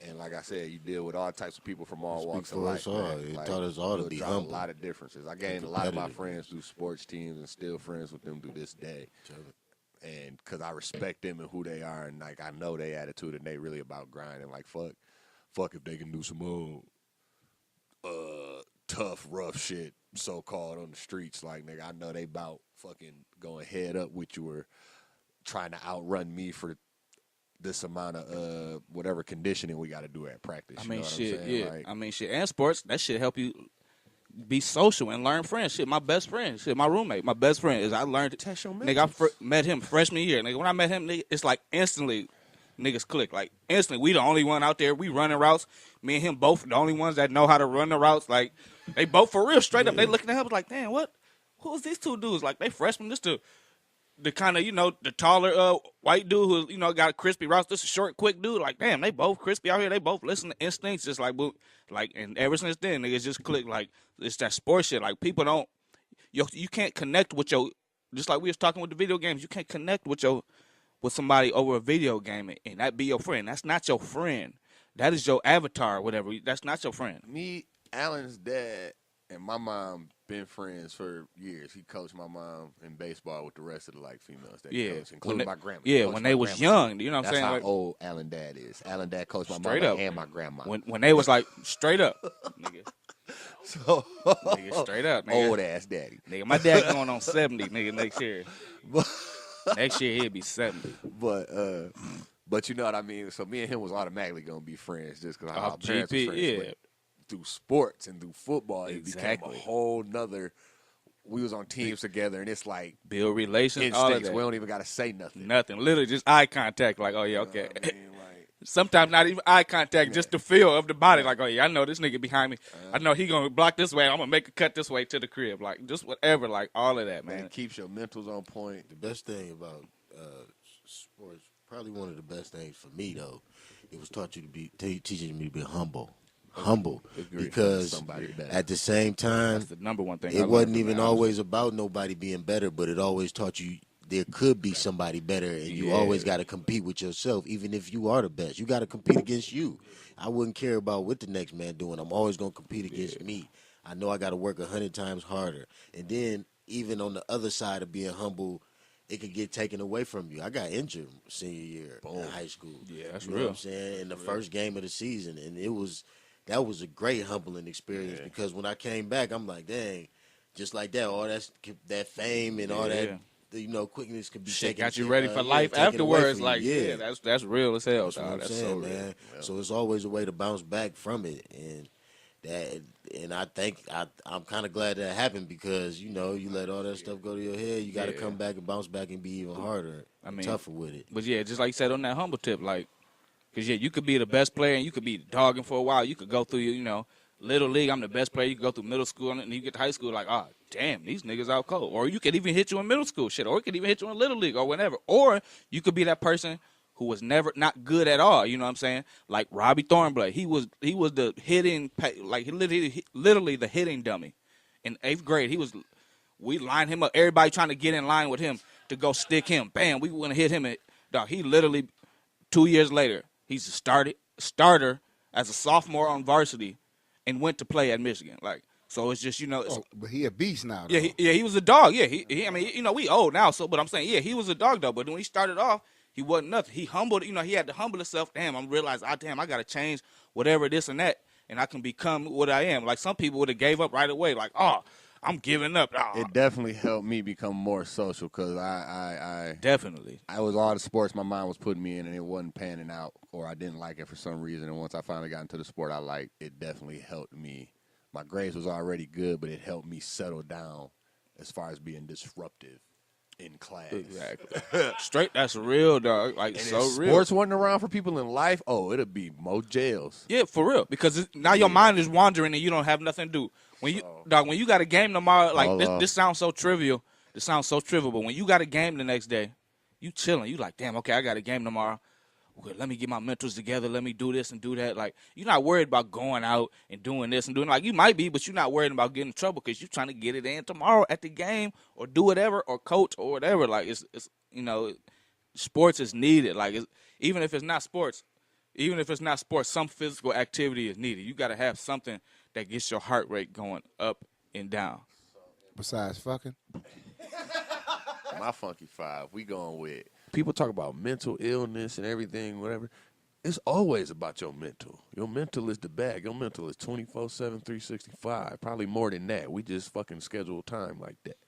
and like I said, you deal with all types of people from all Speak walks of for life. us all. man. It Like, taught us all to it'll be drive humble. A lot of differences. I gained a lot of my competitive. friends through sports teams and still friends with them to this day. And because I respect them and who they are, and like I know their attitude, and they really about grinding. Like fuck if they can do some tough, rough shit, so called on the streets. Like nigga, I know they about fucking going head up with you or trying to outrun me for this amount of whatever conditioning we got to do at practice. I you mean, know what I'm shit, saying? yeah. Like, I mean, shit. And sports, that shit help you be social and learn friends. Shit, my best friend, shit, my roommate, my best friend is I learned. Test your Nigga, met him freshman year. Nigga, when I met him, nigga, it's like instantly, niggas click. Like instantly, we the only one out there. We running routes. Me and him both the only ones that know how to run the routes. Like they both for real, straight up. They looking at him like, damn, what? Who's these two dudes? Like they freshmen. This the kind of, the taller white dude who, got a crispy route. This is a short, quick dude. Like, damn, they both crispy out here. They both listen to instincts. Just like, and ever since then, niggas just click. Like, it's that sports shit. Like, people don't, you can't connect with just like we was talking with the video games, you can't connect with somebody over a video game and that be your friend. That's not your friend. That is your avatar or whatever. That's not your friend. me, Alan's dad, And my mom been friends for years. He coached my mom in baseball with the rest of the females that he coached, including my grandma. Yeah, when they was young, you know what I'm That's saying? how Like, old Alan Dad is. Alan Dad coached my Straight mama up. and my grandma. when they was like straight up, nigga. So Nigga, straight up, nigga. old ass daddy. Nigga, my dad going on 70, nigga, next year. Next year he'll be 70. But you know what I mean. So me and him was automatically gonna be friends just because our Off parents was GP, friends. yeah. But through sports and through football, it became Exactly. a whole nother. We was on teams together, and it's like Build relations, all of instincts. that. We don't even gotta say nothing. Nothing. Literally just eye contact. Like, oh, yeah, okay. You know what I mean? Like, Sometimes not even eye contact, just the feel of the body. Like, oh, yeah, I know this nigga behind me. I know he going to block this way. I'm going to make a cut this way to the crib. Like, just whatever. Like, all of that, man, man. it keeps your mentals on point. The best thing about sports, probably one of the best things for me though, it was teaching me to be humble, because Somebody better. at the same time, That's the number one thing. I it learned wasn't from even that. always about nobody being better, but it always taught you there could be somebody better, and you always got to compete with yourself, even if you are the best. You got to compete against you. I wouldn't care about what the next man doing. I'm always going to compete against me. I know I got to work 100 times harder. And then even on the other side of being humble, it could get taken away from you. I got injured senior year in high school. Yeah, that's you know real. what I'm saying? In the first game of the season, and that was a great humbling experience because when I came back, I'm like, dang, just like that, all that fame and all that, quickness could be Shit taken. got you ready for life taken away afterwards. from Like, you. yeah, that's real as hell, That's what dog. I'm That's saying, so real. man. So it's always a way to bounce back from it, and I think I'm kind of glad that happened because you let all that stuff go to your head. You got to come back and bounce back and be even harder, tougher with it. But yeah, just like you said on that humble tip, like, because you could be the best player and you could be dogging for a while. You could go through, little league, I'm the best player. You could go through middle school and you get to high school like, damn, these niggas out cold. Or you could even hit you in middle school, shit. Or it could even hit you in little league or whatever. Or you could be that person who was never not good at all. You know what I'm saying? Like Robbie Thornblood, he was the hitting, like he literally the hitting dummy. In 8th grade, we lined him up. Everybody trying to get in line with him to go stick him. Bam, we want to hit him. Dog, he literally 2 years later, he's a starter as a sophomore on varsity. And went to play at Michigan, so it's just but he a beast now. Though. Yeah, he was a dog. Yeah, I mean, we old now, so but I'm saying, yeah, he was a dog though. But when he started off, he wasn't nothing. He humbled, he had to humble himself. Damn, I'm realizing, I got to change whatever this and that, and I can become what I am. Like some people would have gave up right away, like, I'm giving up. It definitely helped me become more social because I definitely. I was all the sports my mom was putting me in and it wasn't panning out or I didn't like it for some reason. And once I finally got into the sport I liked, it definitely helped me. My grades was already good, but it helped me settle down as far as being disruptive in class. Exactly. Straight, that's real, dog. Like, and so if real. sports wasn't around for people in life, it'll be more jails. Yeah, for real. Because now your mind is wandering and you don't have nothing to do. When you got a game tomorrow, like this sounds so trivial. This sounds so trivial, but when you got a game the next day, you chilling. You like, damn, okay, I got a game tomorrow. Okay, let me get my mentals together. Let me do this and do that. Like, you're not worried about going out and doing this and doing, like, you might be, but you're not worried about getting in trouble because you're trying to get it in tomorrow at the game or do whatever or coach or whatever. Like, it's sports is needed. Like, even if it's not sports, some physical activity is needed. You got to have something that gets your heart rate going up and down. Besides fucking? My Funky Five, we going with, people talk about mental illness and everything, whatever. It's always about your mental. Your mental is the bag. Your mental is 24/7, 365. Probably more than that. We just fucking schedule time like that.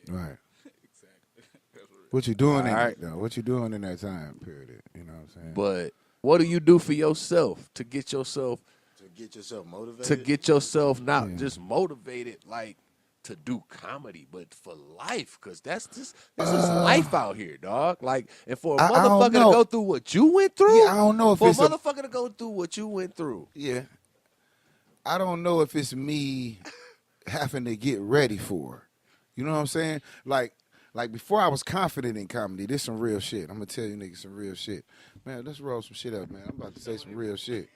Right. Exactly. What you doing in right. it, though? What you doing in that time period? You know what I'm saying? But what do you do for yourself to get yourself motivated? To get yourself not just motivated, like, to do comedy, but for life, because this is life out here, dog. Like, and for a motherfucker to go through what you went through, I don't know if for it's a motherfucker to go through what you went through. Yeah. I don't know if it's me having to get ready for it. You know what I'm saying? Like before I was confident in comedy, this some real shit. I'm gonna tell you niggas some real shit. Man, let's roll some shit up, man. I'm about to say some real shit.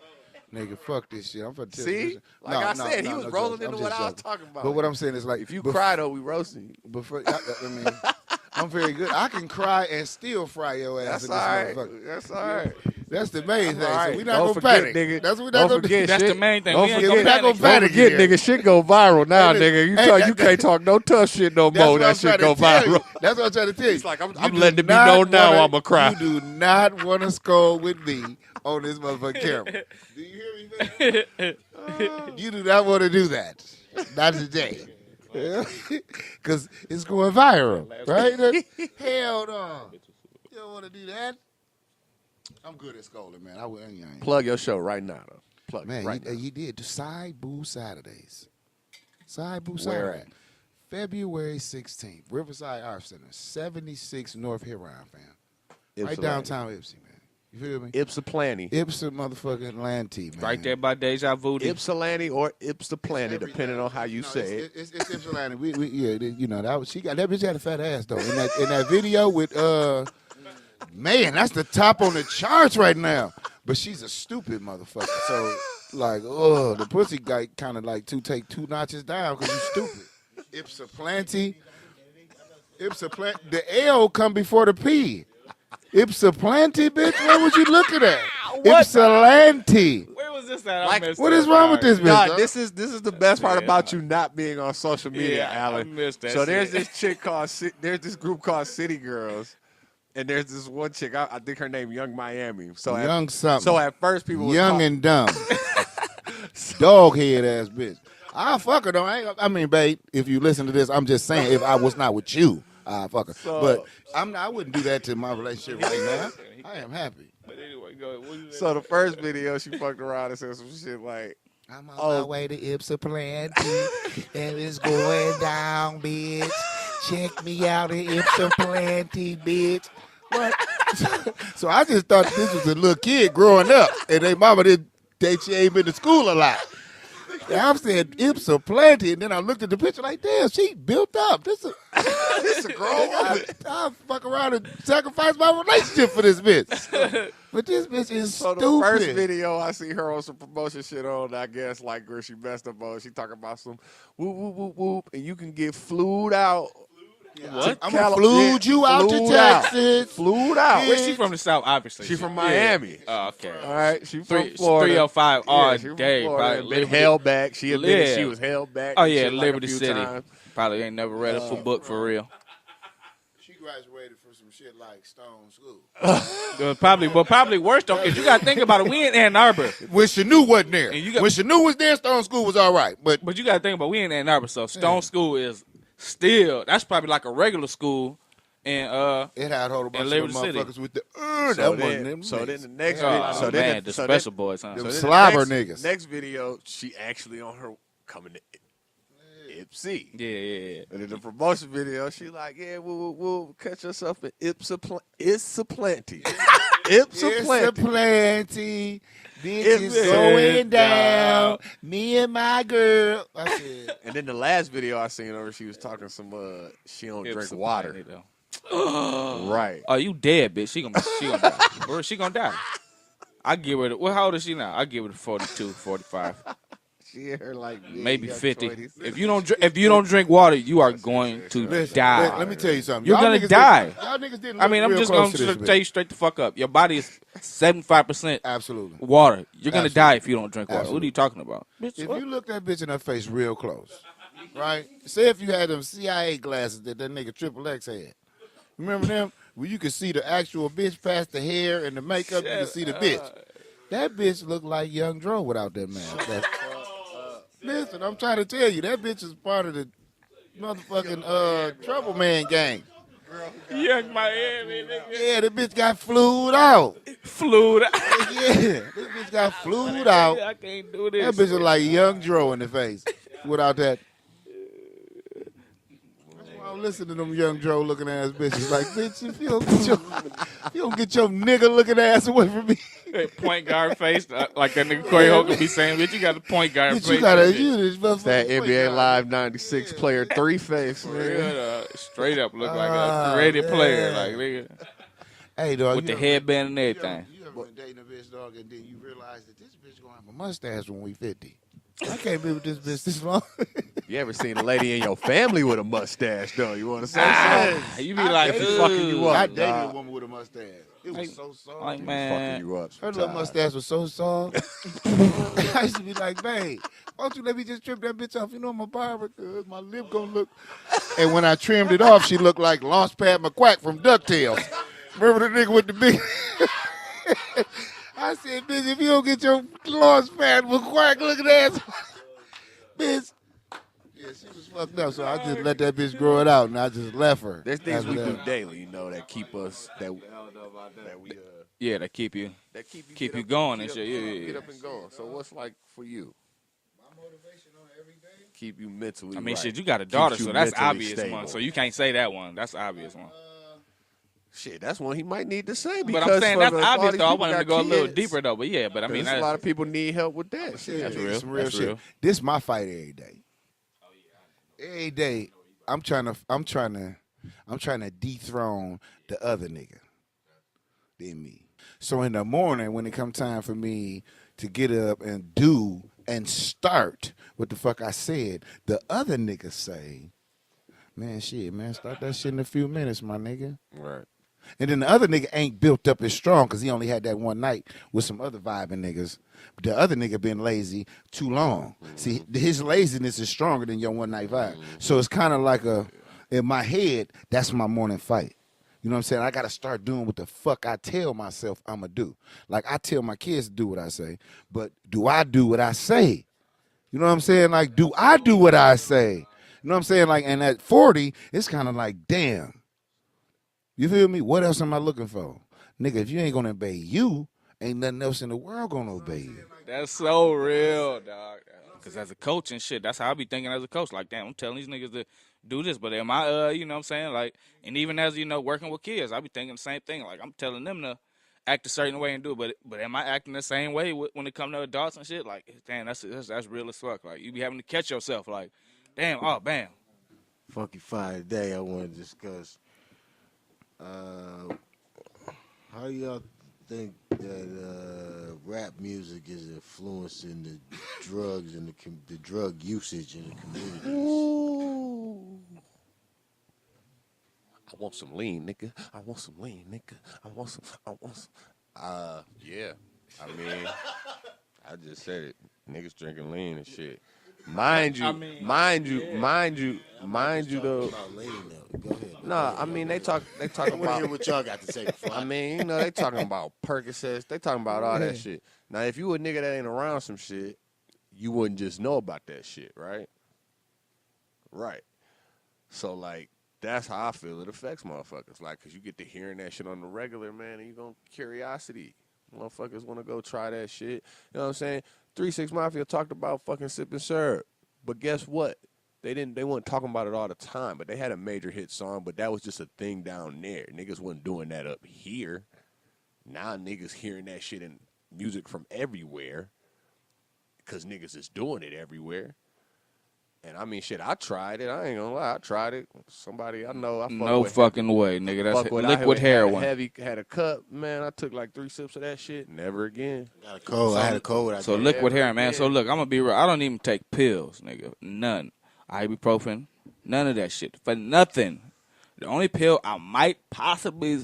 Nigga, fuck this shit. I'm about to tell you. See? Like I said, he was rolling into what I was talking about. But what I'm saying is, like, if you cry, though, we roasting you. Before, I mean, I'm very good. I can cry and still fry your ass That's in all this right. motherfucker. That's all right. That's the main thing. All right. So we not Don't gonna forget, panic. nigga. That's what we Don't not gonna do. forget, That's shit. the main thing. Don't We ain't forget, gonna we not gonna panic. Don't panic forget, again. nigga. Shit go viral now, Hey, nigga. You, hey, you can't talk no tough shit no That's more. what That I'm shit trying go to tell you. viral. That's what I'm trying to tell you. He's like, I'm You do letting it be not known now. wanna- I'm a cry. You do not want to score with me on this motherfucking camera. Do you hear me, man? You do not want to do that. Not today. Because it's going viral, right? Hell no. You don't want to do that. I'm good at scolding, man. I ain't. Plug your show right now, though. Plug Man, it right now. he did. Side Boo Saturdays. Side Boo Where Saturday. at? February 16th. Riverside Arts Center. 76 North Huron, fam. Right Ypsilanti. downtown Ipsy, man. You feel me? Ypsilanti. Ipsy motherfucking Lanty, man. Right there by Deja Vu. Ypsilanti or Ypsilanti, depending on how you No, say it. It's Ypsilanti. You know, that bitch had a fat ass though. In that video with man, that's the top on the charts right now. But she's a stupid motherfucker. So like, the pussy guy kind of like take two notches down because you stupid. Ypsilanti. The L come before the P. Ypsilanti, bitch. What was you looking at? Ypsilanti. Where was this at? Like, I missed What that is wrong with part. this bitch? Nah, dog? this is the best part Yeah. about you not being on social media, Yeah, I Alan. missed that So there's shit. this chick called there's this group called City Girls, and there's this one chick. I think her name Young Miami. So Young something. So at first people was Young call- and dumb. Dog head ass bitch. I'll fuck her though. I mean, babe, if you listen to this, I'm just saying if I was not with you, I'll fuck her. So- But I wouldn't do that to my relationship right now. I am happy. But anyway, go ahead. What is So the first video she fucked around and said some shit like, I'm on Oh. my way to Ypsilanti, and it's going down, bitch. Check me out at Ypsilanti, bitch. What? So I just thought this was a little kid growing up, and they mama she ain't been to school a lot. And I'm saying Ypsilanti, and then I looked at the picture like, damn, she built up. This a grown woman. I'll fuck around and sacrifice my relationship for this bitch. But this bitch is so the stupid. first video I see her on some promotion shit on, I guess like where she messed up on. She talking about some whoop whoop whoop whoop, and you can get flued out. What? I'm gonna flued you out to Texas. Flued out. Where's she from the South? Obviously, She from Miami. Oh, okay. All right, she from Florida. 305 all Yeah, she from day. Florida. Probably Been Liberty- held back. She admitted Yeah. she was held back. Oh and yeah, shit like a Liberty few City. times. Probably ain't never read a full book for real. She graduated from some shit like Stone School. Probably worse though, because you got to think about it. We in Ann Arbor, When Shanu wasn't there. And you got- When Shanu was there, Stone School was all right. But but you got to think about we in Ann Arbor, so Stone School is still that's probably like a regular school, and it had a whole bunch of Liberty them City. motherfuckers with the So that wasn't them then niggas. the next oh, video. So man, then the so special then, boys, huh? Them so then slobber the next, niggas. Next video, she actually on her coming to Ipsy. Yeah. And in the promotion video, she like, yeah, we'll catch yourself at Ypsilanti. It's a Ypsilanti. plenty. Bitch is It's going down. down. Me and my girl. I said, And then the last video I seen of her, she was talking some she don't drink water. Right. Oh, you dead, bitch. She gonna die. Bro, she gonna die. I give her how old is she now? I give her 42, 45, She in her like maybe young 50. 20s. If you don't drink water, you are going to listen, die. let me tell you something. You're Y'all gonna niggas die. didn't- Y'all niggas didn't I mean, look I'm real just close gonna to this tell bitch. you straight the fuck up. Your body is 75% Absolutely. water. You're gonna Absolutely. die if you don't drink water. What are Absolutely. you talking about? Bitch, If what? you look that bitch in her face real close, right? Say if you had them CIA glasses that nigga Triple X had. Remember them? Where you could see the actual bitch past the hair and the makeup, you could see the bitch. That bitch looked like Young Dro without that mask. Listen, I'm trying to tell you, that bitch is part of the motherfucking Trouble Man gang. Young Miami nigga. Yeah, the bitch got flued out. Flew. Yeah, this bitch got flued out. I can't do this. That bitch is like Young Dro in the face without that. That's why I'm listening to them Young Dro looking ass bitches. Like, bitch, if you don't get your nigga looking ass away from me, Point guard face, like that nigga Corey Hogan be saying, bitch, you got a point guard bitch, face. you gotta and shit. use this motherfucker. That NBA Live 96 player 3 face. For Man. real, straight up look like Ah, a creative player, man. like nigga, Hey, dog, with you the ever- headband and You everything. ever been dating a bitch, dog, and then you realize that this bitch gonna have a mustache when we 50. I can't be with this bitch this long. You ever seen a lady in your family with a mustache, though? You want to say something? You be like, If he fucking you I up, dated a dog. woman with a mustache. It was Like- so soft. like, Fucking man, you up Her little sometimes. mustache was so soft. I used to be like, babe, why don't you let me just trim that bitch off? You know I'm a barber, cuz my lip gonna look. And when I trimmed it off, she looked like Launchpad McQuack from DuckTales. Remember the nigga with the big. I said, bitch, if you don't get your Launchpad McQuack looking ass, bitch. Yeah, she was fucked up, so I just let that bitch grow it out, and I just left her. There's things After we that. do daily, you know, that keep us that we yeah, they keep you. that keep you Keep get you up- going get and up- shit. Yeah. Get up and going. So what's like for you? My motivation on every day. Keep you mentally. I mean, right. shit, you got a Keeps daughter, you so that's mentally obvious stable. one. So you can't say that one. That's the obvious one. Shit, that's one he might need to say. But I'm because saying for that's the- all obvious, these though. I people want him to got go a little kids. deeper, though. But yeah, but I mean, There's a lot that's, of people need help with that. Shit. That's real. Some real That's shit. real. This my fight every day. Every day, I'm trying to dethrone the other nigga than me. So in the morning, when it come time for me to get up and do and start what the fuck I said, the other nigga say, man, shit, man, start that shit in a few minutes, my nigga. Right. And then the other nigga ain't built up as strong because he only had that one night with some other vibing niggas. The other nigga been lazy too long. See, his laziness is stronger than your one night vibe. So it's kind of like in my head, that's my morning fight. You know what I'm saying? I got to start doing what the fuck I tell myself I'm going to do. Like I tell my kids to do what I say, but do I do what I say? You know what I'm saying? Like, do I do what I say? You know what I'm saying? Like, and at 40, it's kind of like, damn. You feel me? What else am I looking for? Nigga, if you ain't gonna obey you, ain't nothing else in the world gonna obey you. That's so real, dog. Because as a coach and shit, that's how I be thinking as a coach. Like, damn, I'm telling these niggas to do this, but am I, you know what I'm saying? Like, and even as, you know, working with kids, I be thinking the same thing. Like, I'm telling them to act a certain way and do it, but am I acting the same way when it come to adults and shit? Like, damn, that's real as fuck. Like, you be having to catch yourself. Like, damn, oh, bam. Funky Fire Day, I want to discuss. How y'all think that rap music is influencing the drugs and the drug usage in the communities? Ooh. I want some lean, nigga. I want some lean, nigga. I want some. Yeah. I mean, I just said it. Niggas drinking lean and shit. Mind you, mind you, though. About lean, though. Go ahead. Nah, I mean they talk I want to about. hear what y'all got to say. Before I mean, you know, they talking about Percocets. They talking about all that shit. Now, if you a nigga that ain't around some shit, you wouldn't just know about that shit, right? Right. So, like, that's how I feel it affects motherfuckers. Like, because you get to hearing that shit on the regular, man, and you going to curiosity. Motherfuckers want to go try that shit. You know what I'm saying? 3 6 Mafia talked about fucking sipping syrup. But guess what? They weren't talking about it all the time, but they had a major hit song, but that was just a thing down there. Niggas wasn't doing that up here. Now niggas hearing that shit in music from everywhere because niggas is doing it everywhere. And I mean, shit, I tried it. I ain't gonna lie. I tried it. Somebody I know. I fuck No with fucking way, nigga. That's fuck with. liquid I heroin. had a cup, man. I took like 3 sips of that shit. Never again. got a cold. I had a cold. So liquid heroin, man. So look, I'm gonna be real. I don't even take pills, nigga. None. Ibuprofen. None of that shit. For nothing. The only pill I might possibly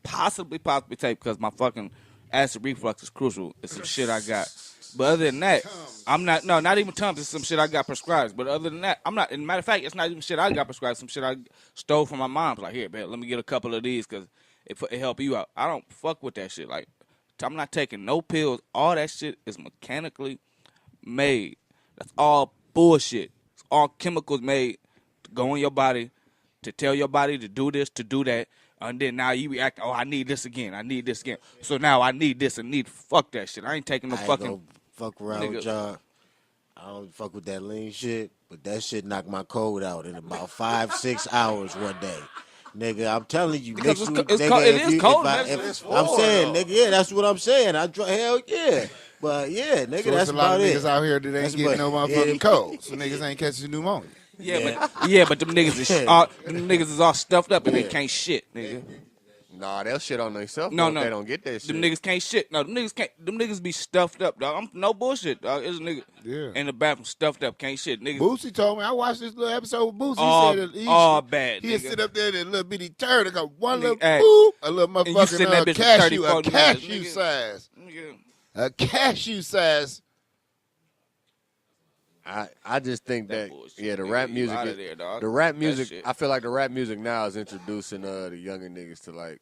take because my fucking acid reflux is crucial is some shit I got. But other than that, I'm not even Tums. It's some shit I got prescribed. But other than that, I'm not. As a matter of fact, it's not even shit I got prescribed. Some shit I stole from my mom's. Like, here, man, let me get a couple of these because it help you out. I don't fuck with that shit. Like, I'm not taking no pills. All that shit is mechanically made. That's all bullshit. It's all chemicals made to go in your body, to tell your body to do this, to do that. And then now you react, oh, I need this again. I need this again. So now I need this and fuck that shit. I ain't taking no I ain't fucking. gonna fuck around nigga. with y'all. I don't fuck with that lean shit, but that shit knocked my cold out in about 5-6 hours one day. Nigga, I'm telling you, Because mixed it's with, co- it's nigga, cold- it if is you- cold, if I- man. if- It's I'm saying, nigga, yeah, that's what I'm saying. Hell yeah. But yeah, nigga, So that's there's a lot about of it. niggas out here that ain't That's getting no about- motherfucking yeah. cold. So niggas ain't catching pneumonia. But them niggas is all stuffed up and they can't shit, nigga. Nah, they'll shit on themselves. No, if no. they don't get that shit. Them niggas can't shit. No, them niggas can't. Them niggas be stuffed up, dog. No bullshit, dog. There's a nigga in the bathroom stuffed up, can't shit. Niggas. Boosie told me, I watched this little episode with Boosie. All, he said that all bad, he'd nigga. sit up there in a little bitty turd and go one little Hey, boop, a little and you sitting that motherfucking bitch for cashew, 30, a 40 cashew minutes, nigga. size. Nigga. A cashew size. I just think that bullshit, the nigga, rap you music, outta there, dog. the rap That music. shit. I feel like the rap music now is introducing the younger niggas to like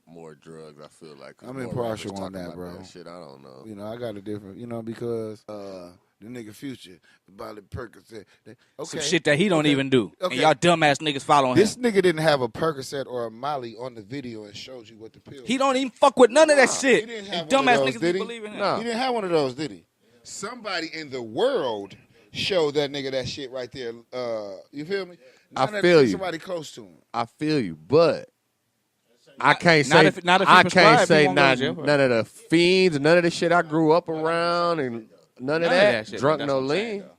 more drugs. I feel like 'cause I'm more impartial rappers on talking that, about bro. Shit, I don't know. You know, I got a different, because the nigga Future, about the Percocet. Okay. Some shit that he don't even do. Okay. And y'all dumbass niggas following This him. nigga didn't have a Percocet or a Molly on the video and showed you what the pill He don't even fuck with none of that shit. he didn't have And one of dumbass those, niggas did be he? believing him. No. He didn't have one of those, did he? Somebody in the world showed that nigga that shit right there. You feel me? I None of feel that- you. Somebody close to him. I feel you, but I can't not say if- not if he I prescribed, can't he say won't go to none, jail. none of the fiends, none of the shit I grew up around, and none of that. shit, Drunk that's no what I'm saying, lean.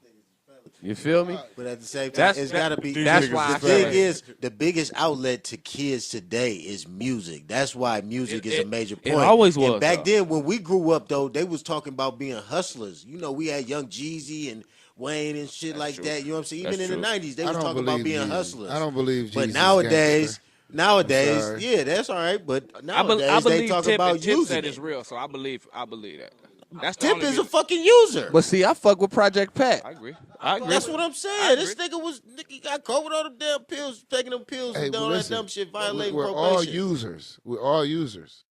You feel me? But at the same time, That's- it's got to be. that's why I the biggest outlet to kids today is music. That's why music is a major it point. always was, And back though. then, when we grew up, though, they was talking about being hustlers. You know, we had Young Jeezy and Wayne and shit like true. that. You know what I'm saying? Even That's in the true. '90s, they I was don't talking about believe being Jeezy. hustlers. I don't believe But Jeezy's nowadays, sorry. yeah, that's all right. But I nowadays, they believe talk Tip about and Tip using said it. it's real, so I believe that. That's the Tip only is a reason. fucking user. But see, I fuck with Project Pat. I agree. That's what I'm saying. This nigga got caught with all them damn pills, taking them pills Hey, and but all that listen, dumb shit, violating we're probation. all users. We're all users.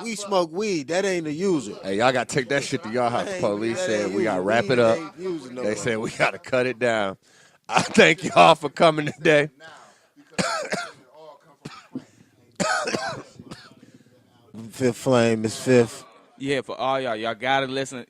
We smoke weed. That ain't a user. Hey, y'all got to take that shit to y'all house. That ain't- Police that said ain't we got to using. wrap it Weed up. ain't using no They more. said we got to cut it down. I thank y'all for coming today. Fifth Flame is fifth. Yeah, for all y'all gotta listen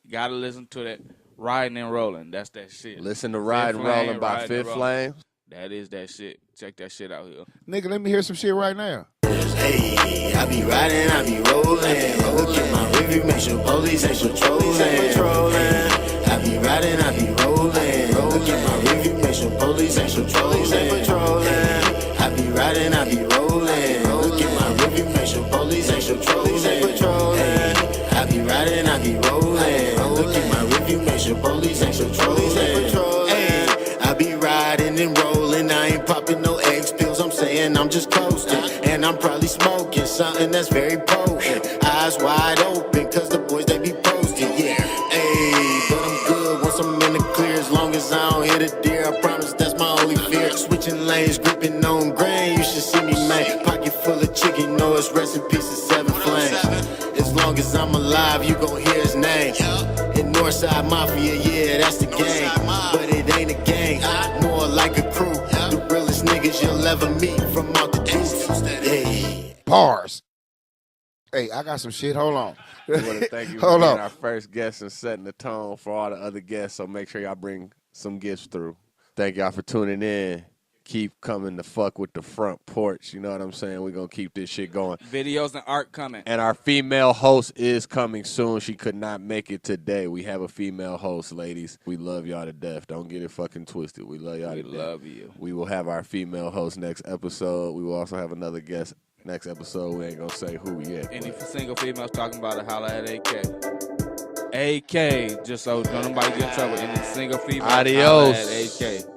to that Riding and Rolling. That's that shit. Listen to Ride and Fifth Flame, Rolling by Riding and Fifth Rolling. Flame. That is that shit. Check that shit out here. Nigga, let me hear some shit right now. Hey, I be riding, I be rolling. Look at my review, make sure police ain't patrolling. I be riding, I be rolling. Look at my review, make sure police ain't patrolling. I be riding, I be rolling. Look at my review, make sure police ain't patrolling. I be riding, I be rolling. Look at my review, make sure police ain't patrolling. Hey, I be riding and rolling. I ain't popping no X pills. I'm saying I'm just coasting. And I'm probably smoking something that's very potent. Eyes wide open, cause the boys they be posted. Yeah, hey, but I'm good once I'm in the clear. As long as I don't hit a deer, I promise that's my only fear. Switching lanes, gripping on grain. You should see me, man. Pocket full of chicken, know it's rest in peace of Seven Flames. As long as I'm alive, you gon' hear his name. In Northside Mafia, yeah, that's the game. But it ain't a gang, more like a crew. The realest niggas you'll ever meet from out the juice. Hey. Bars. Hey, I got some shit. Hold on. We want to thank you for Hold being on. our first guest and setting the tone for all the other guests. So make sure y'all bring some gifts through. Thank y'all for tuning in. Keep coming to fuck with the front porch. You know what I'm saying? We're going to keep this shit going. Videos and art coming. And our female host is coming soon. She could not make it today. We have a female host, ladies. We love y'all to death. Don't get it fucking twisted. We love y'all We to death. love you. We will have our female host next episode. We will also have another guest next episode. We ain't going to say who yet. Any single females talking about it, holla at AK. AK, just so nobody get in trouble. Any single female, Adios. holla at AK.